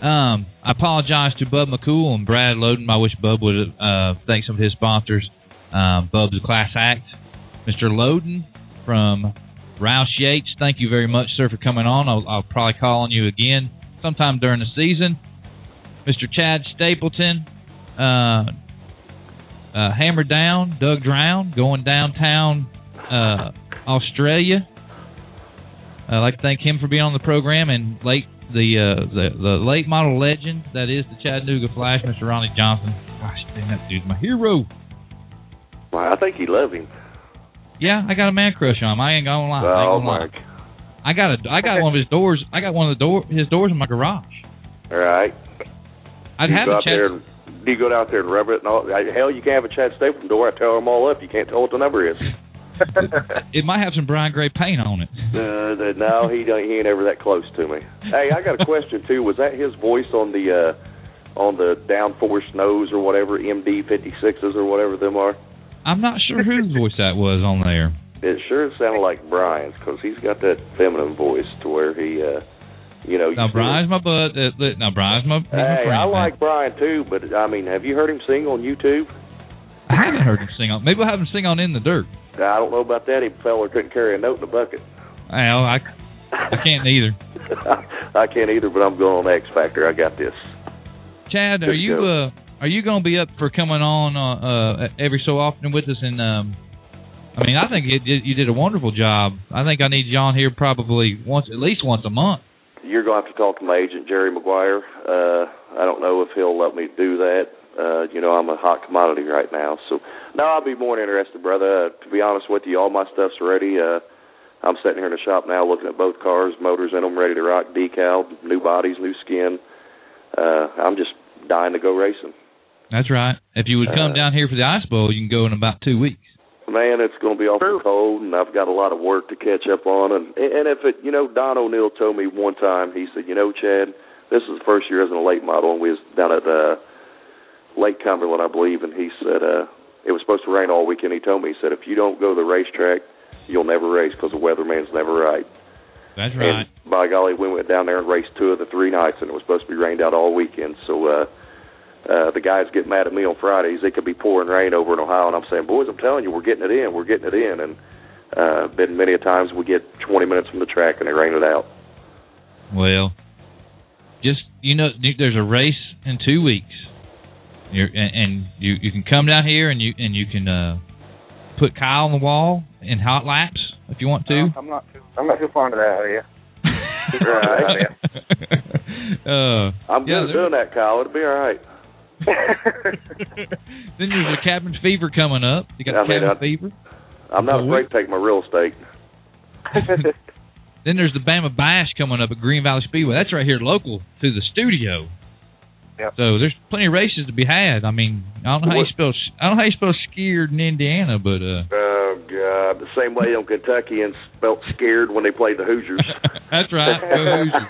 I apologize to Bub McCool and Brad Loden. I wish Bub would thank some of his sponsors. Bub's a class act. Mr. Loden from Roush Yates, thank you very much, sir, for coming on. I'll probably call on you again sometime during the season. Mr. Chad Stapleton, Hammer Down, Doug Drown, going downtown Australia. I'd like to thank him for being on the program, and the late model legend that is the Chattanooga Flash, Mr. Ronnie Johnson. Gosh, dang, that dude's my hero.
Well, I think you love him.
Yeah, I got a man crush on him. I ain't gonna lie. I got one of his doors. I got one of his doors in my garage.
All right.
I'd have a chat.
Do you go out there and rub it? And all? Hell, you can't have a Chad Stapleton door. I tear them all up. You can't tell what the number is.
It might have some Brian Gray paint on it.
No, he ain't ever that close to me. Hey, I got a question too. Was that his voice on the downforce nose or whatever, MD 56s or whatever them are?
I'm not sure whose voice that was on there.
It sure sounded like Brian's, because he's got that feminine voice to where he,
Now Brian's my bud. Brian's my
Hey,
friend,
I like Brian too, but I mean, have you heard him sing on YouTube?
I haven't heard him sing on. Maybe we'll have him sing on In the Dirt.
I don't know about that. He fella couldn't carry a note in a bucket.
Well, I can't either.
I can't either, but I'm going on X Factor. I got this.
Chad, are you going to be up for coming on every so often with us? And I mean, I think you did a wonderful job. I think I need you on here probably at least once a month. You're
going to have to talk to my agent, Jerry McGuire. I don't know if he'll let me do that. I'm a hot commodity right now. So, no, I'll be more interested, brother. To be honest with you, all my stuff's ready. I'm sitting here in the shop now looking at both cars, motors in them, ready to rock, decal, new bodies, new skin. I'm just dying to go racing. That's right. If you would come down here for the Ice Bowl, you can go in about 2 weeks. Man, it's going to be awful cold, and I've got a lot of work to catch up on. And if it, Don O'Neill told me one time, he said, Chad, this is the first year as a late model, and we was down at Lake Cumberland, I believe, and he said it was supposed to rain all weekend. He told me, he said, if you don't go to the racetrack, you'll never race because the weatherman's never right. That's right. And by golly, we went down there and raced 2 of the 3 nights, and it was supposed to be rained out all weekend. So the guys get mad at me on Fridays. It could be pouring rain over in Ohio, and I'm saying, boys, I'm telling you, we're getting it in. We're getting it in. And been many a times we get 20 minutes from the track, and they rain it out. Well, just, there's a race in 2 weeks. You can come down here and you can put Kyle on the wall in hot laps if you want to. I'm not too fond of that, are you? I'm good at doing that, Kyle. It'll be all right. Then there's the Cabin Fever coming up. You got the Cabin Fever. I'm not afraid to take my real estate. Then there's the Bama Bash coming up at Green Valley Speedway. That's right here local to the studio. Yep. So there's plenty of races to be had. I mean, I don't know how you spell scared in Indiana, but oh God, the same way on Kentuckians spelled scared when they played the Hoosiers. That's right, go Hoosiers.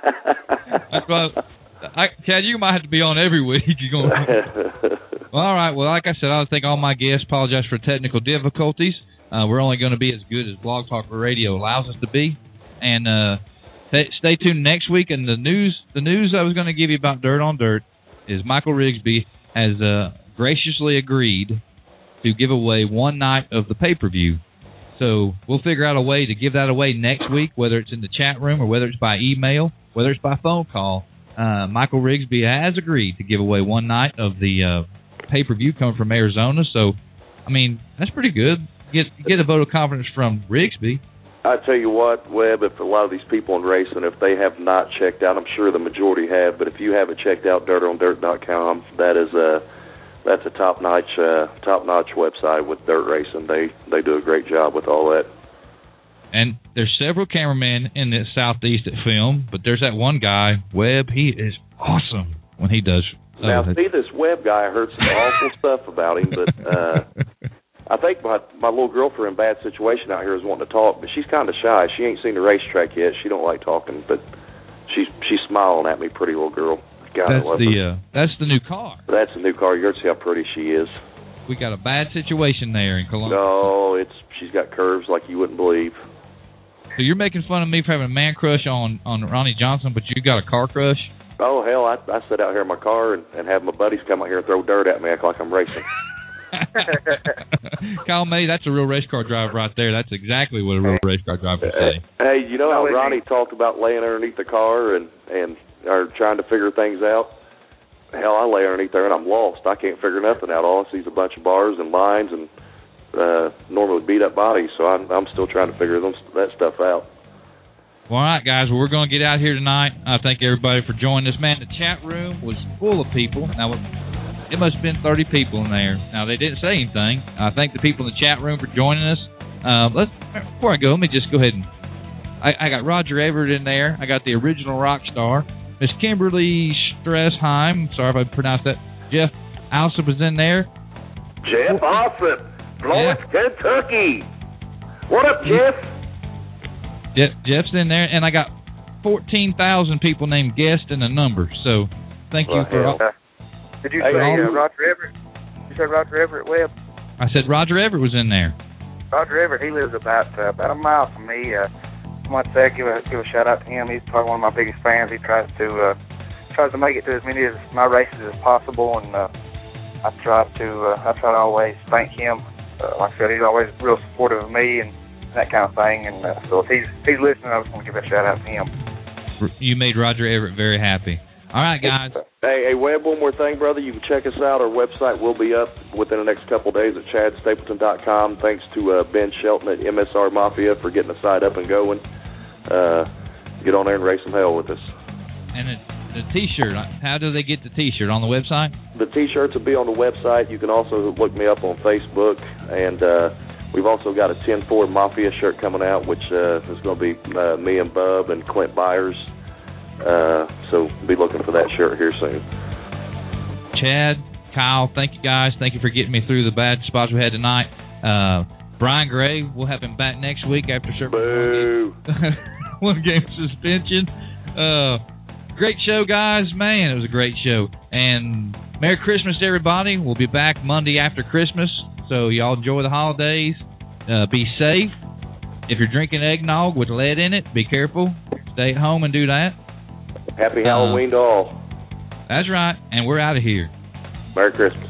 That's why, Chad, you might have to be on every week. You're going. Well, all right. Well, like I said, I thank all my guests. Apologize for technical difficulties. We're only going to be as good as Blog Talk Radio allows us to be, and stay tuned next week. And the news I was going to give you about Dirt on Dirt is Michael Rigsby has graciously agreed to give away one night of the pay-per-view. So we'll figure out a way to give that away next week, whether it's in the chat room or whether it's by email, whether it's by phone call. Michael Rigsby has agreed to give away one night of the pay-per-view coming from Arizona. So, I mean, that's pretty good. Get a vote of confidence from Rigsby. I tell you what, Webb, if a lot of these people in racing, if they have not checked out, I'm sure the majority have, but if you haven't checked out dirtondirt.com, that is That's a top-notch website with dirt racing. They do a great job with all that.
And there's several cameramen in the Southeast that film, but there's that one guy, Webb. He is awesome when he does.
Now, see, this Webb guy, I heard some awful stuff about him, but I think my little girlfriend, Bad Situation out here, is wanting to talk, but she's kind of shy. She ain't seen the racetrack yet. She don't like talking, but she's smiling at me, pretty little girl. God,
that's the new car.
That's the new car. You're going to see how pretty she is.
We got a Bad Situation there in Columbus.
No, she's got curves like you wouldn't believe.
So you're making fun of me for having a man crush on Ronnie Johnson, but you got a car crush?
Oh, hell, I sit out here in my car and have my buddies come out here and throw dirt at me, act like I'm racing.
Call me. That's a real race car driver right there. That's exactly what a real race car driver would say.
Hey, you know how Ronnie talked about laying underneath the car and or trying to figure things out? Hell, I lay underneath there and I'm lost. I can't figure nothing out. All I see is a bunch of bars and lines and normally beat up bodies, so I'm still trying to figure that stuff out.
Well, all right, guys. Well, we're going to get out here tonight. I thank everybody for joining us. Man, the chat room was full of people. Now, it must have been 30 people in there. Now, they didn't say anything. I thank the people in the chat room for joining us. Before I go, let me just go ahead and... I got Roger Everett in there. I got the original rock star. Miss Kimberly Stressheim. Sorry if I pronounced that. Jeff Alsop was in there.
Jeff Alsop, Florence, Kentucky. What up, Jeff?
Jeff's in there, and I got 14,000 people named guest and a number. So thank you for all.
Did you say Roger Everett? You said Roger Everett Webb?
I said Roger Everett was in there.
Roger Everett, he lives about a mile from me. I want to give a shout out to him. He's probably one of my biggest fans. He tries to make it to as many of my races as possible, and I try to always thank him. Like I said, he's always real supportive of me and that kind of thing. And so if he's listening, I just want to give a shout out to him.
You made Roger Everett very happy. All right, guys.
Hey, Webb, one more thing, brother. You can check us out. Our website will be up within the next couple of days at chadstapleton.com. Thanks to Ben Shelton at MSR Mafia for getting the site up and going. Get on there and race some hell with us.
And the T-shirt, how do they get the T-shirt? On the website?
The T-shirts will be on the website. You can also look me up on Facebook. And we've also got a 10-4 Mafia shirt coming out, which is going to be me and Bub and Clint Byers. So be looking for that shirt here soon.
Chad, Kyle, thank you guys. Thank you for getting me through the bad spots we had tonight. Brian Gray, we'll have him back next week after one game suspension. Great show, guys. Man, it was a great show. And Merry Christmas to everybody. We'll be back Monday after Christmas. So y'all enjoy the holidays. Be safe. If you're drinking eggnog with lead in it, be careful. Stay at home and do that.
Happy Halloween to all.
That's right. And we're out of here.
Merry Christmas.